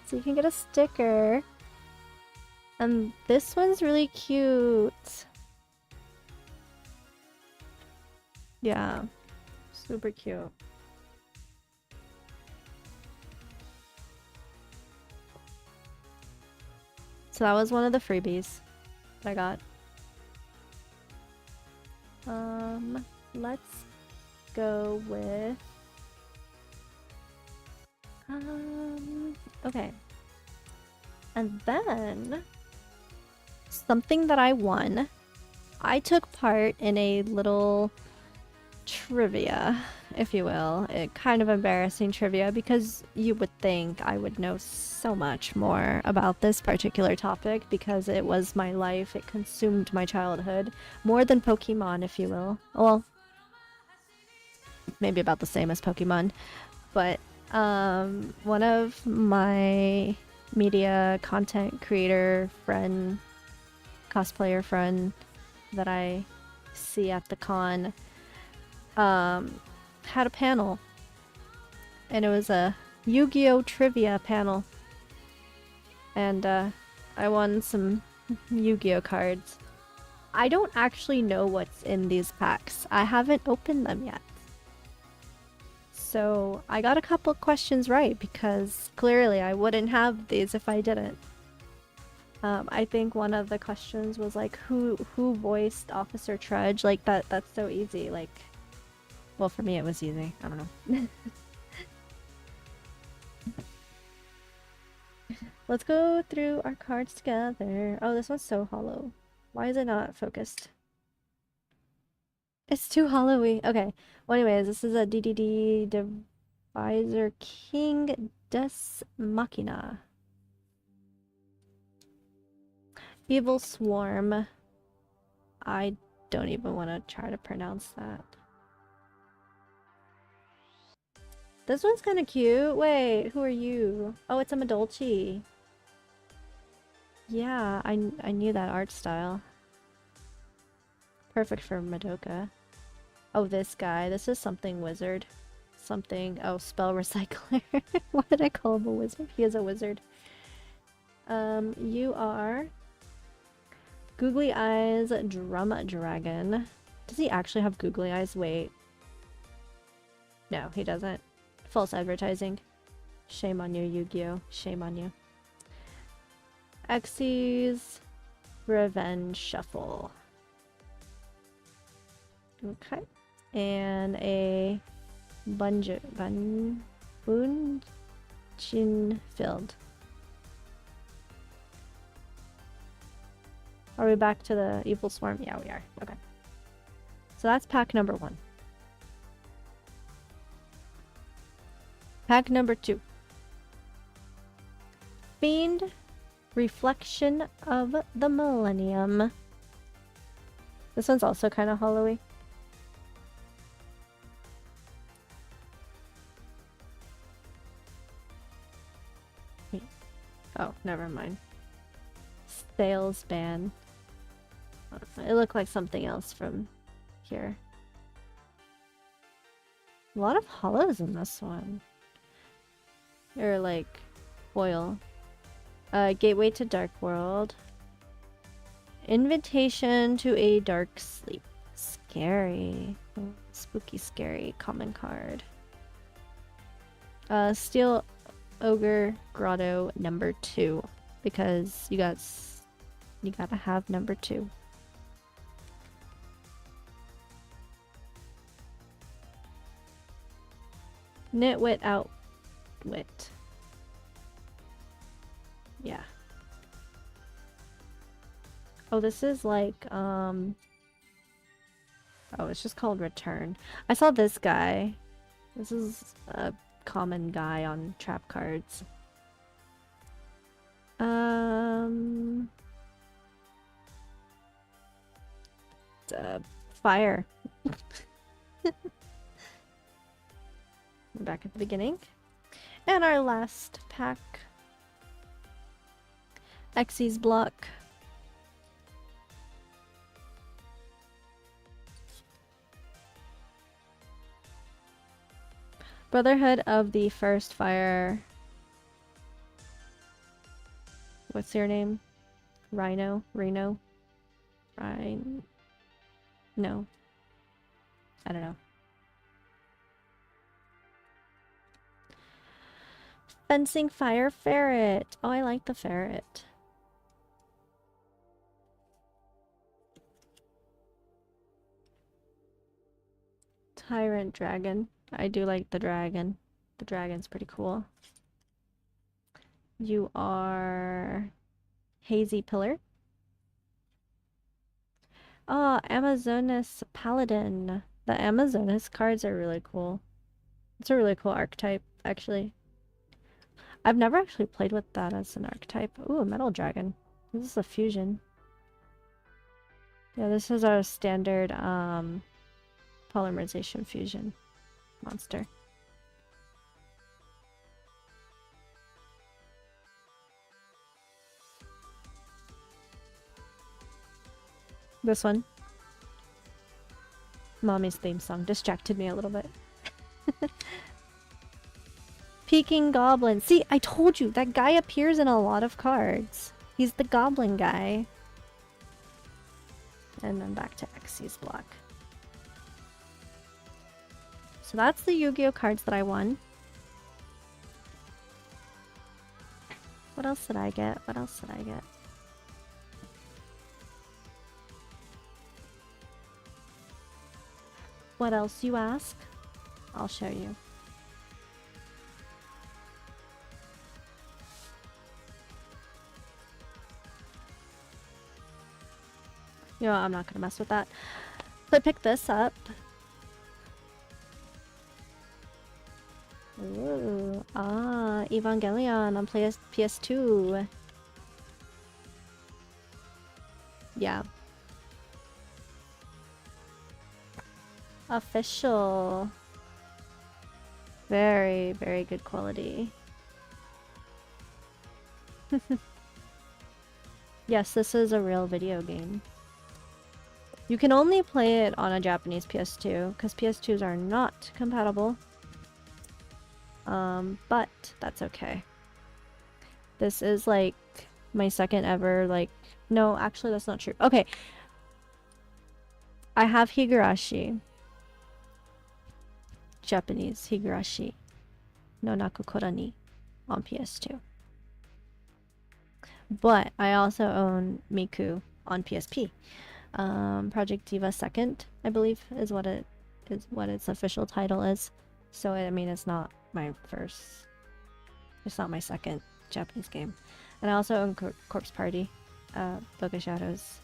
So you can get a sticker. And this one's really cute. Yeah, super cute. So that was one of the freebies that I got. Let's go with okay. And then something that I won. I took part in a little trivia, if you will. A kind of embarrassing trivia because you would think I would know so much more about this particular topic because it was my life. It consumed my childhood. More than Pokemon, if you will. Well, maybe about the same as Pokemon. But one of my media content creator friend, cosplayer friend that I see at the con had a panel, and it was a Yu-Gi-Oh trivia panel, and I won some Yu-Gi-Oh cards. I don't actually know what's in these packs. I haven't opened them yet. So I got a couple questions right because clearly I wouldn't have these if I didn't. I think one of the questions was like, who voiced Officer Trudge? Like that's so easy. Like, well, for me it was easy. I don't know. Let's go through our cards together. Oh, this one's so hollow. Why is it not focused? It's too hollowy. Okay. Well, anyways, this is a DDD Divisor King Des Machina. Evil Swarm. I don't even want to try to pronounce that. This one's kind of cute. Wait, who are you? Oh, it's a Madolchi. Yeah, I knew that art style. Perfect for Madoka. Oh, this guy. This is something wizard. Something. Oh, spell recycler. Why did I call him a wizard? He is a wizard. You are Googly Eyes Drum Dragon. Does he actually have googly eyes? Wait. No, he doesn't. False advertising. Shame on you, Yu-Gi-Oh! Shame on you. Xyz Revenge Shuffle. Okay. And a Bunjin Filled. Are we back to the Evil Swarm? Yeah, we are. Okay. So that's pack number 1. Pack number 2. Fiend Reflection of the Millennium. This one's also kind of hollowy. Wait. Oh, never mind. Sales ban. It looked like something else from here. A lot of hollows in this one. Or like foil. Gateway to Dark World. Invitation to a Dark Sleep. Scary. Oh, spooky, scary common card. Steel Ogre Grotto number 2. Because you gotta have number 2. Nitwit Outwit. Yeah. Oh, this is like, oh, it's just called Return. I saw this guy. This is a common guy on trap cards. Fire. We're back at the beginning. And our last pack. Xyz Block. Brotherhood of the First Fire. What's your name? Rhino? Reno? Rhino? No. I don't know. Fencing Fire Ferret. Oh, I like the ferret. Tyrant Dragon. I do like the dragon. The dragon's pretty cool. You are Hazy Pillar. Oh, Amazonas Paladin. The Amazonas cards are really cool. It's a really cool archetype, actually. I've never actually played with that as an archetype. Ooh, a Metal Dragon. This is a fusion. Yeah, this is our standard polymerization fusion monster. This one. Mommy's theme song distracted me a little bit. Peking Goblin. See, I told you, that guy appears in a lot of cards. He's the goblin guy. And then back to Xyz block. So that's the Yu-Gi-Oh cards that I won. What else did I get? What else did I get? What else, you ask? I'll show you. You know, I'm not gonna mess with that. So I picked this up. Ooh, Evangelion on PS2. Yeah. Official. Very, very good quality. Yes, this is a real video game. You can only play it on a Japanese PS2, because PS2s are not compatible. But that's okay. This is like my second ever, like, no, actually that's not true. Okay. I have Higurashi. Japanese Higurashi no Nakukora ni on PS2. But I also own Miku on PSP. Project Diva Second, I believe, is what its official title is. So I mean, it's not my first. It's not my second Japanese game. And I also own Corpse Party, Boga Shadows,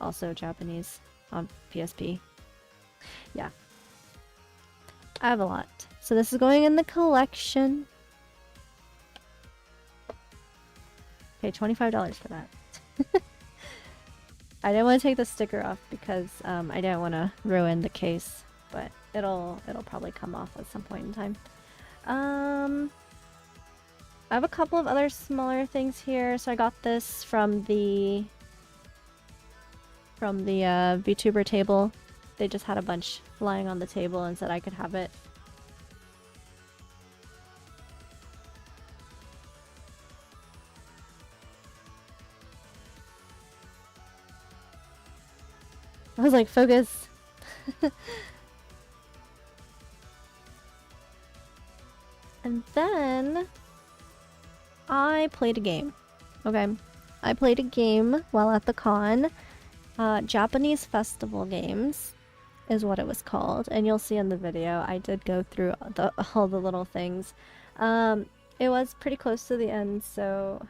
also Japanese on PSP. Yeah, I have a lot. So this is going in the collection. Pay $25 for that. I didn't want to take the sticker off because I didn't want to ruin the case, but it'll probably come off at some point in time. I have a couple of other smaller things here. So I got this from the VTuber table. They just had a bunch lying on the table and said I could have it. I was like, focus. And then I played a game. Okay. I played a game while at the con. Japanese Festival Games is what it was called. And you'll see in the video, I did go through all the little things. It was pretty close to the end, so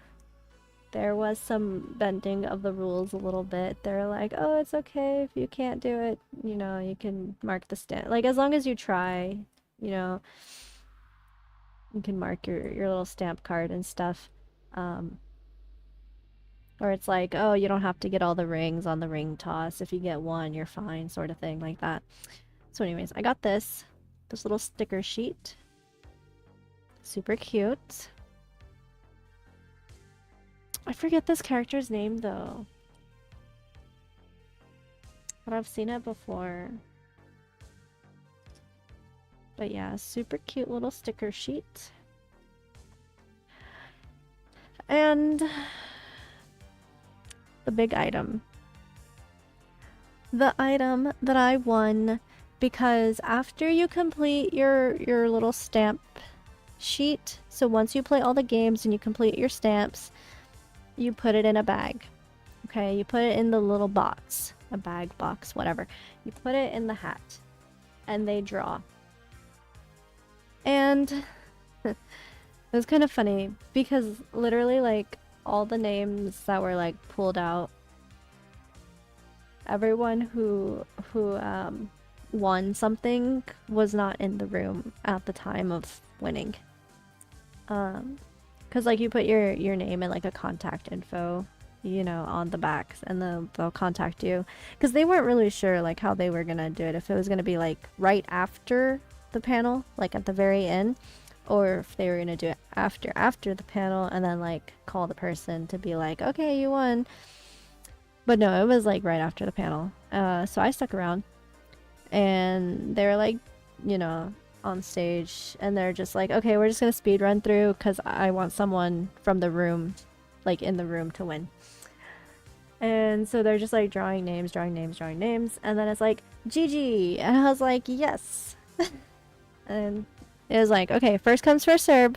there was some bending of the rules a little bit. They're like, oh, it's okay if you can't do it. You know, you can mark the stamp. Like, as long as you try, you know, you can mark your little stamp card and stuff. Or it's like, oh, you don't have to get all the rings on the ring toss. If you get one, you're fine, sort of thing, like that. So anyways, I got this little sticker sheet. Super cute. I forget this character's name, though. But I've seen it before. But yeah, super cute little sticker sheet. And the big item. The item that I won, because after you complete your little stamp sheet, so once you play all the games and you complete your stamps, you put it in a bag. Okay, you put it in the little box. A bag, box, whatever. You put it in the hat. And they draw. And the It was kind of funny because literally like all the names that were like pulled out, everyone who won something was not in the room at the time of winning. Cause like you put your name and like a contact info, you know, on the backs, and they'll contact you. Cause they weren't really sure like how they were gonna do it. If it was gonna be like right after the panel, like at the very end, or if they were gonna do it after the panel and then like call the person to be like, okay, you won. But no, it was like right after the panel. So I stuck around, and they were like, you know, on stage, and they're just like, okay, we're just gonna speed run through because I want someone from the room, like in the room, to win. And so they're just like drawing names, and then it's like GG, and I was like, yes. And it was like, okay, first come first serve.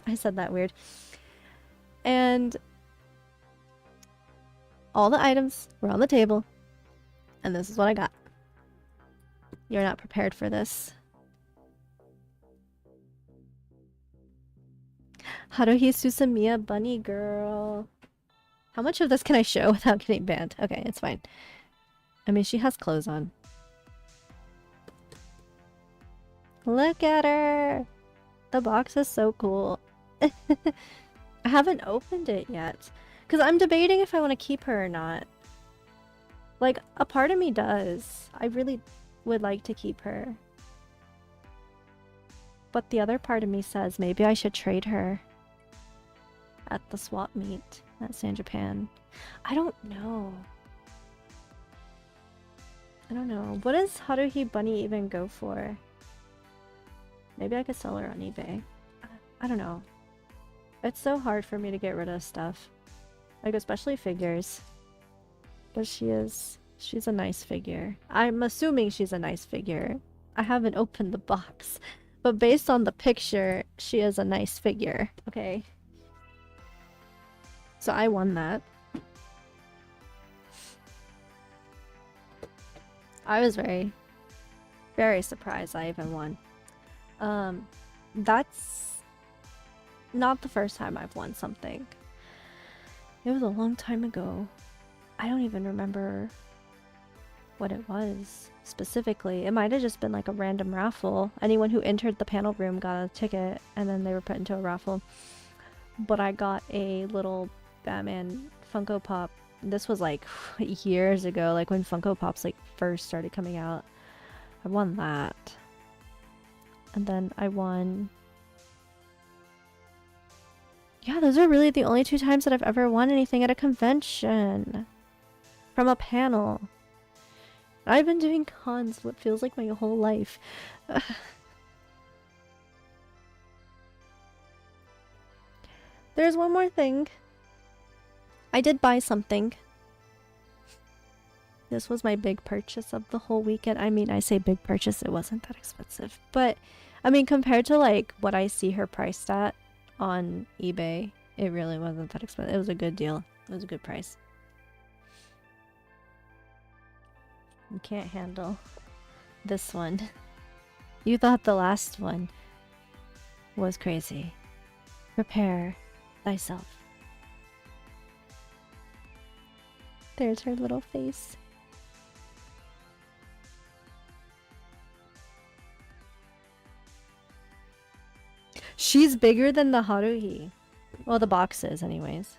I said that weird. And all the items were on the table, and this is what I got. You're not prepared for this. Haruhi Suzumiya bunny girl. How much of this can I show without getting banned? Okay, it's fine. I mean, she has clothes on. Look at her! The box is so cool. I haven't opened it yet. Because I'm debating if I want to keep her or not. Like, a part of me does. I really would like to keep her. But the other part of me says maybe I should trade her at the swap meet at San Japan. I don't know. I don't know. What does Haruhi Bunny even go for? Maybe I could sell her on eBay. I don't know. It's so hard for me to get rid of stuff. Like, especially figures. But she's a nice figure. I'm assuming she's a nice figure. I haven't opened the box. But based on the picture, she is a nice figure. Okay. So I won that. I was very, very surprised I even won. That's not the first time I've won something. It was a long time ago. I don't even remember what it was specifically. It might have just been like a random raffle. Anyone who entered the panel room got a ticket, and then they were put into a raffle. But I got a little Batman Funko Pop. This was like years ago, like when Funko Pops like first started coming out. I won that. And then I won... Yeah, those are really the only 2 times that I've ever won anything at a convention. From a panel. I've been doing cons what feels like my whole life. There's one more thing. I did buy something. This was my big purchase of the whole weekend. I mean, I say big purchase, it wasn't that expensive. But, I mean, compared to like what I see her priced at on eBay, it really wasn't that expensive. It was a good deal. It was a good price. You can't handle this one. You thought the last one was crazy. Prepare thyself. There's her little face. She's bigger than the Haruhi. Well, the box is anyways.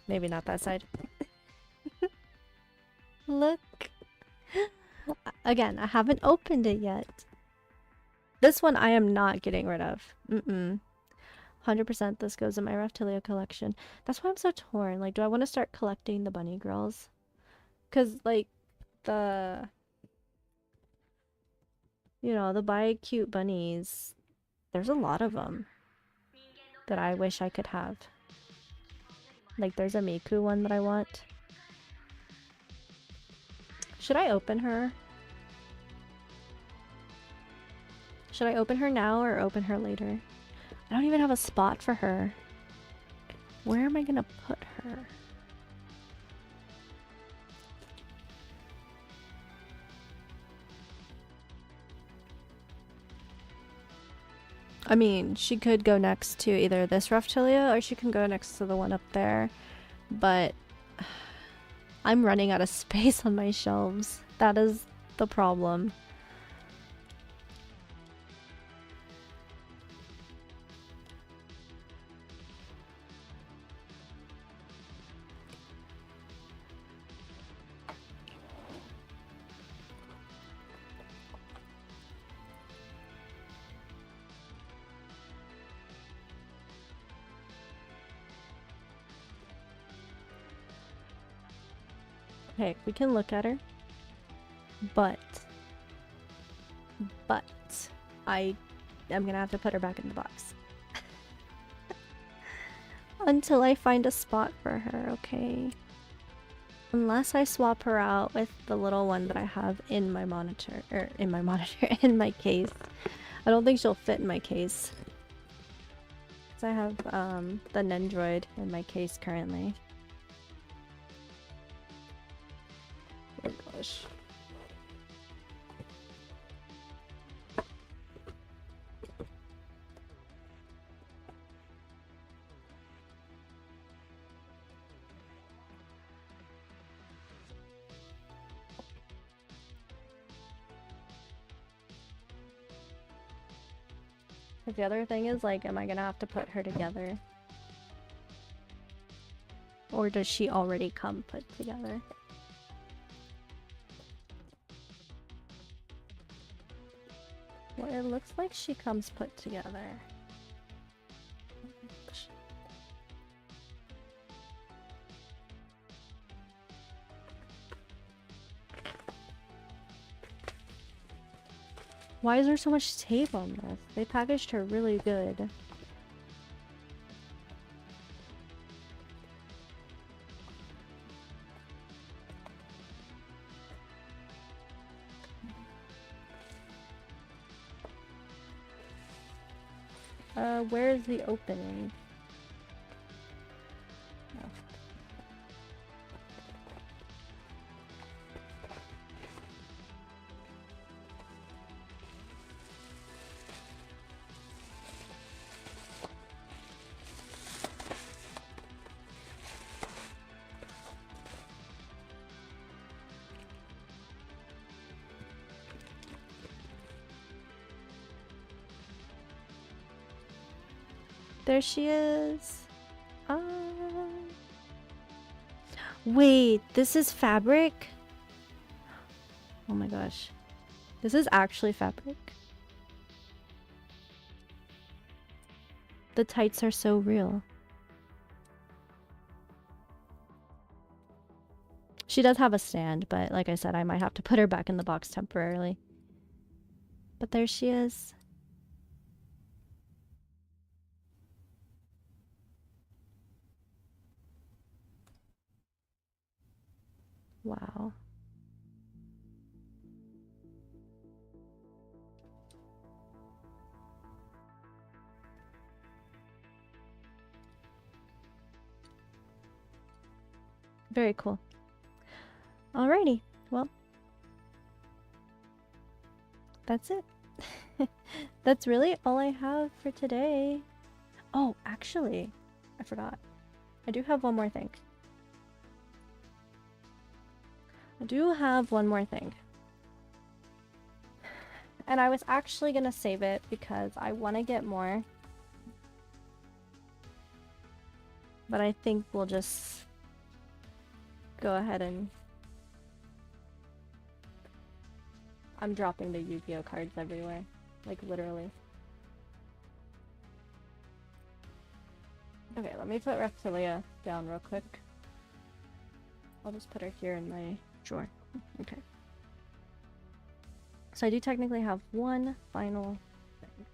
Maybe not that side. Look. Again, I haven't opened it yet. This one I am not getting rid of. 100% this goes in my Reptilia collection. That's why I'm so torn. Like, do I want to start collecting the bunny girls? Because, like, the... You know, the buy cute bunnies. There's a lot of them that I wish I could have. Like, there's a Miku one that I want. Should I open her? Should I open her now or open her later? I don't even have a spot for her. Where am I gonna put her? I mean, she could go next to either this Raphtalia or she can go next to the one up there. But I'm running out of space on my shelves. That is the problem. Okay, we can look at her. But I am gonna have to put her back in the box. Until I find a spot for her, okay? Unless I swap her out with the little one that I have in my monitor, in my case. I don't think she'll fit in my case. Because I have the Nendroid in my case currently. Oh gosh. But the other thing is, like, am I gonna have to put her together? Or does she already come put together? Well, it looks like she comes put together. Why is there so much tape on this? They packaged her really good. Where is the opening? Oh. There she is. Wait, this is fabric? Oh my gosh. This is actually fabric. The tights are so real. She does have a stand, but like I said, I might have to put her back in the box temporarily. But there she is. Wow. Very cool. Alrighty, well, that's it. That's really all I have for today. Oh, actually, I forgot. I do have one more thing. And I was actually gonna save it because I want to get more. But I think we'll just go ahead and... I'm dropping the Yu-Gi-Oh cards everywhere. Like, literally. Okay, let me put Raphtalia down real quick. I'll just put her here in my drawer. Okay. So I do technically have one final thing.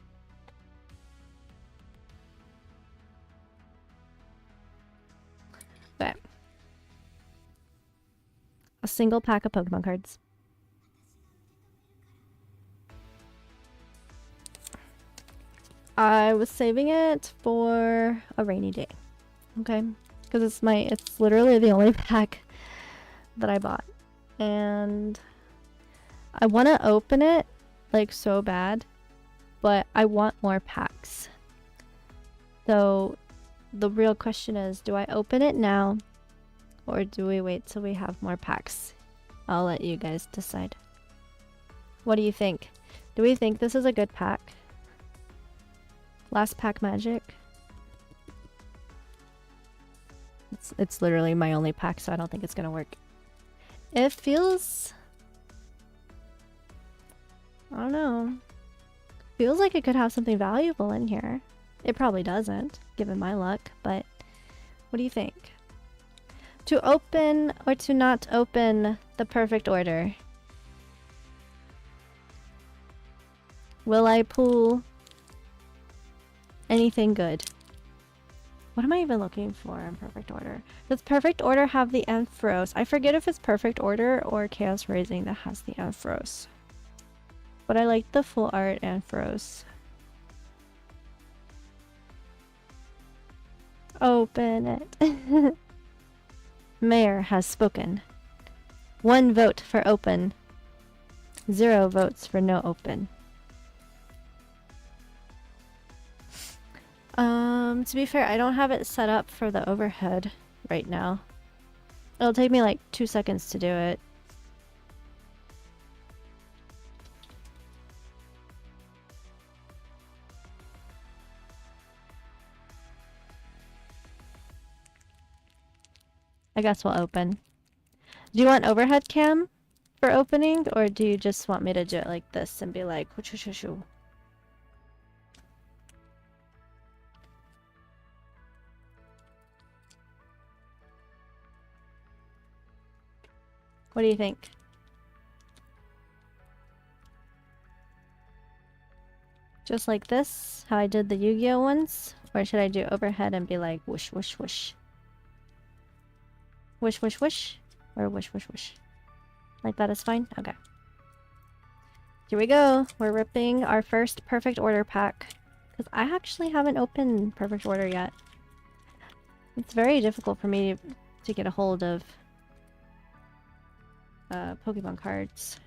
Okay. A single pack of Pokemon cards. I was saving it for a rainy day. Okay? Because it's literally the only pack that I bought. And I want to open it like so bad, but I want more packs. packs. So the real question is, do I open it now or do we wait till we have more packs? I'll let you guys decide. What do you think? Do we think this is a good pack? Last pack magic? It's literally my only pack, so I don't think it's gonna work. It feels... I don't know. Feels like it could have something valuable in here. It probably doesn't, given my luck, but what do you think? To open or to not open the perfect order? Will I pull anything good? What am I even looking for in perfect order? Does perfect order have the Ampharos? I forget if it's perfect order or Chaos Rising that has the Ampharos. But I like the full art Ampharos. Open it. Mayor has spoken. 1 vote for open. 0 votes for no open. To be fair, I don't have it set up for the overhead right now. It'll take me like 2 seconds to do it. I guess we'll open. Do you want overhead cam for opening, or do you just want me to do it like this and be like, whoo-shoo-shoo-shoo? What do you think? Just like this, how I did the Yu-Gi-Oh ones? Or should I do overhead and be like whoosh whoosh whoosh? Whoosh whoosh whoosh? Or whoosh whoosh whoosh? Like that is fine? Okay. Here we go. We're ripping our first perfect order pack. Because I actually haven't opened perfect order yet. It's very difficult for me to get a hold of Pokemon cards.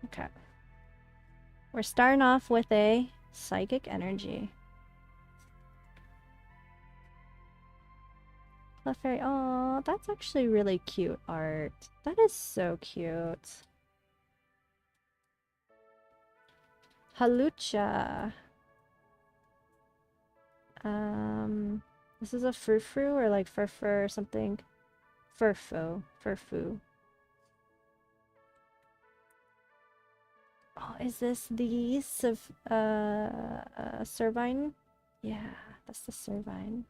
Okay. We're starting off with a Psychic Energy. Clefairy. Oh, that's actually really cute art. That is so cute. Halucha. This is a frou-frou or like fur or something. Furfo. Furfu. Oh, is this the Servine? Yeah, that's the Servine.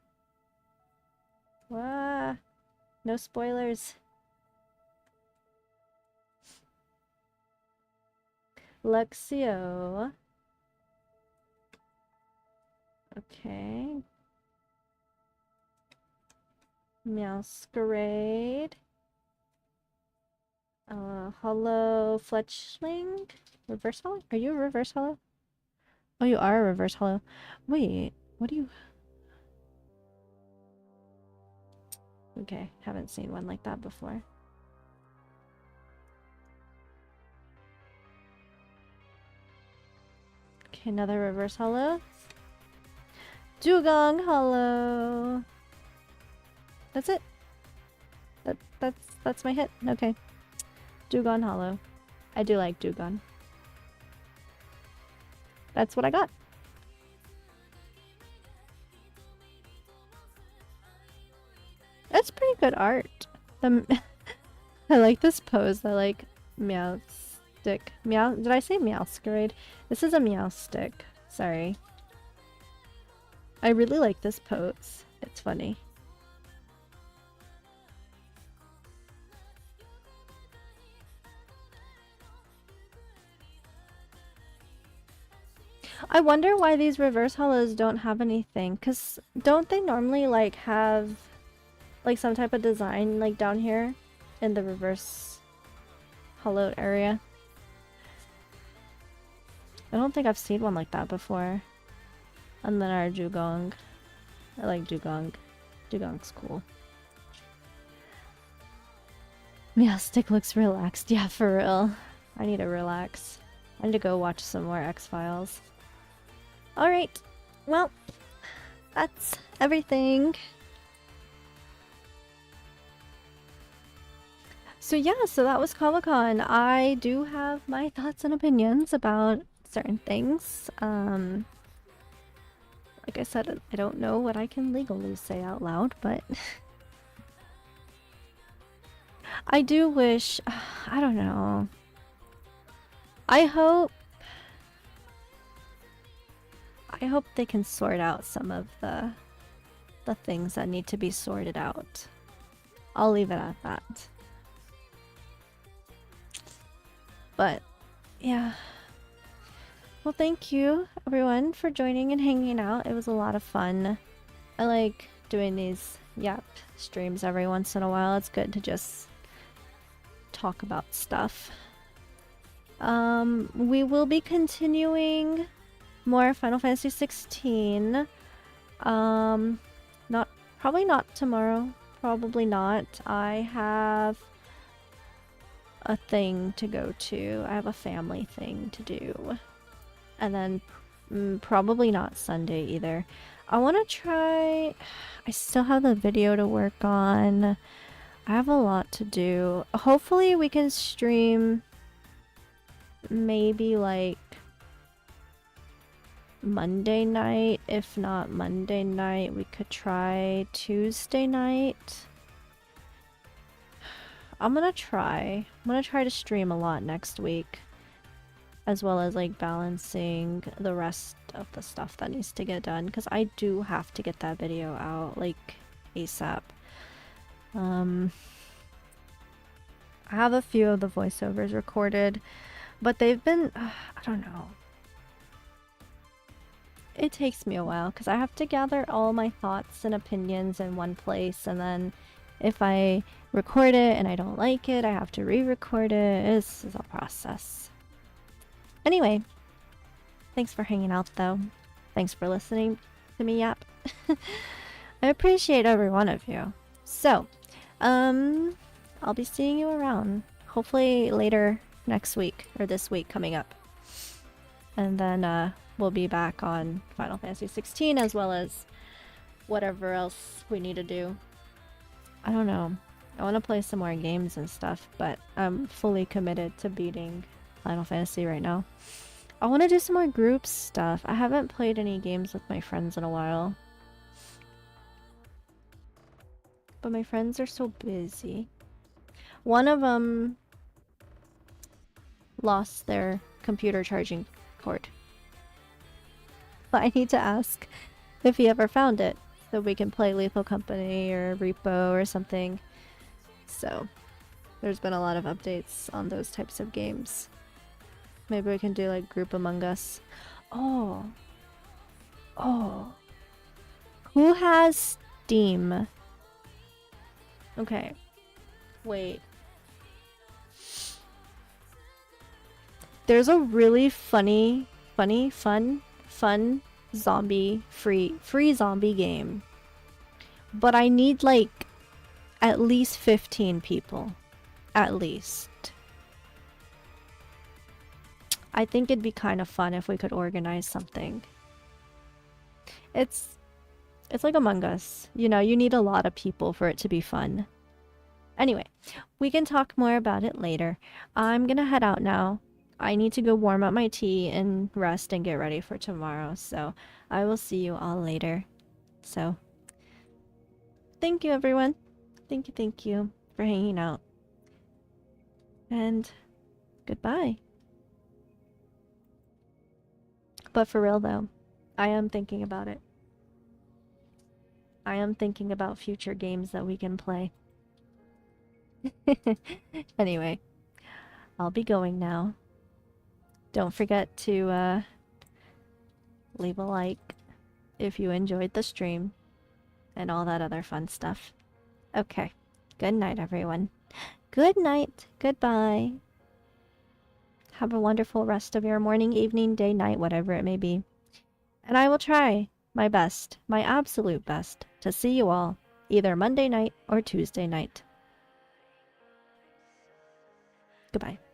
Wah! No spoilers. Luxio. Okay. Meowscarade. Hollow Fletchling? Reverse hollow? Are you a reverse hollow? Oh, you are a reverse hollow. Wait, what do you... Okay, haven't seen one like that before. Okay, another reverse hollow. Dugong hollow. That's it. That's my hit. Okay. Dugong hollow. I do like Dugong. That's what I got. That's pretty good art. I like this pose. I like meow stick. Meow. Did I say Meowscarade? This is a meow stick. Sorry. I really like this pose. It's funny. I wonder why these reverse hollows don't have anything, because don't they normally like have like some type of design like down here in the reverse hollow area? I don't think I've seen one like that before. And then our Dugong. I like Dugong. Dugong's cool. Meowstick looks relaxed. Yeah, for real. I need to relax. I need to go watch some more X-Files. Alright. Well, that's everything. So yeah, so that was Kawacon. I do have my thoughts and opinions about certain things. Like I said, I don't know what I can legally say out loud, but I do wish, I don't know. I hope they can sort out some of the things that need to be sorted out. I'll leave it at that. But yeah. Well, thank you everyone for joining and hanging out. It was a lot of fun. I like doing these yap streams every once in a while. It's good to just talk about stuff. We will be continuing more Final Fantasy 16. Probably not tomorrow. Probably not. I have a thing to go to. I have a family thing to do. And then probably not Sunday either. I want to try... I still have the video to work on. I have a lot to do. Hopefully we can stream maybe like Monday night. If not Monday night, we could try Tuesday night. I'm gonna try to stream a lot next week, as well as like balancing the rest of the stuff that needs to get done, because I do have to get that video out like ASAP. I have a few of the voiceovers recorded, but they've been I don't know. It takes me a while because I have to gather all my thoughts and opinions in one place, and then if I record it and I don't like it, I have to re-record it. This is a process. Anyway, thanks for hanging out though. Thanks for listening to me yap. I appreciate every one of you. So, I'll be seeing you around. Hopefully later next week, or this week coming up. And then, we'll be back on Final Fantasy 16 as well as whatever else we need to do. I don't know. I want to play some more games and stuff, but I'm fully committed to beating Final Fantasy right now. I want to do some more group stuff. I haven't played any games with my friends in a while. But my friends are so busy. One of them lost their computer charging cord. But I need to ask if he ever found it, so we can play Lethal Company or Repo or something. So, there's been a lot of updates on those types of games. Maybe we can do like Group Among Us. Oh. Who has Steam? Okay. Wait. There's a really fun zombie free zombie game. But I need like at least 15 people. At least. I think it'd be kind of fun if we could organize something. It's like Among Us. You know, you need a lot of people for it to be fun. Anyway, we can talk more about it later. I'm gonna head out now. I need to go warm up my tea and rest and get ready for tomorrow. So I will see you all later. So thank you everyone. Thank you for hanging out. And goodbye. But for real though, I am thinking about it. I am thinking about future games that we can play. Anyway, I'll be going now. Don't forget to leave a like if you enjoyed the stream and all that other fun stuff. Okay, good night everyone. Good night, goodbye. Have a wonderful rest of your morning, evening, day, night, whatever it may be. And I will try my best, my absolute best, to see you all either Monday night or Tuesday night. Goodbye.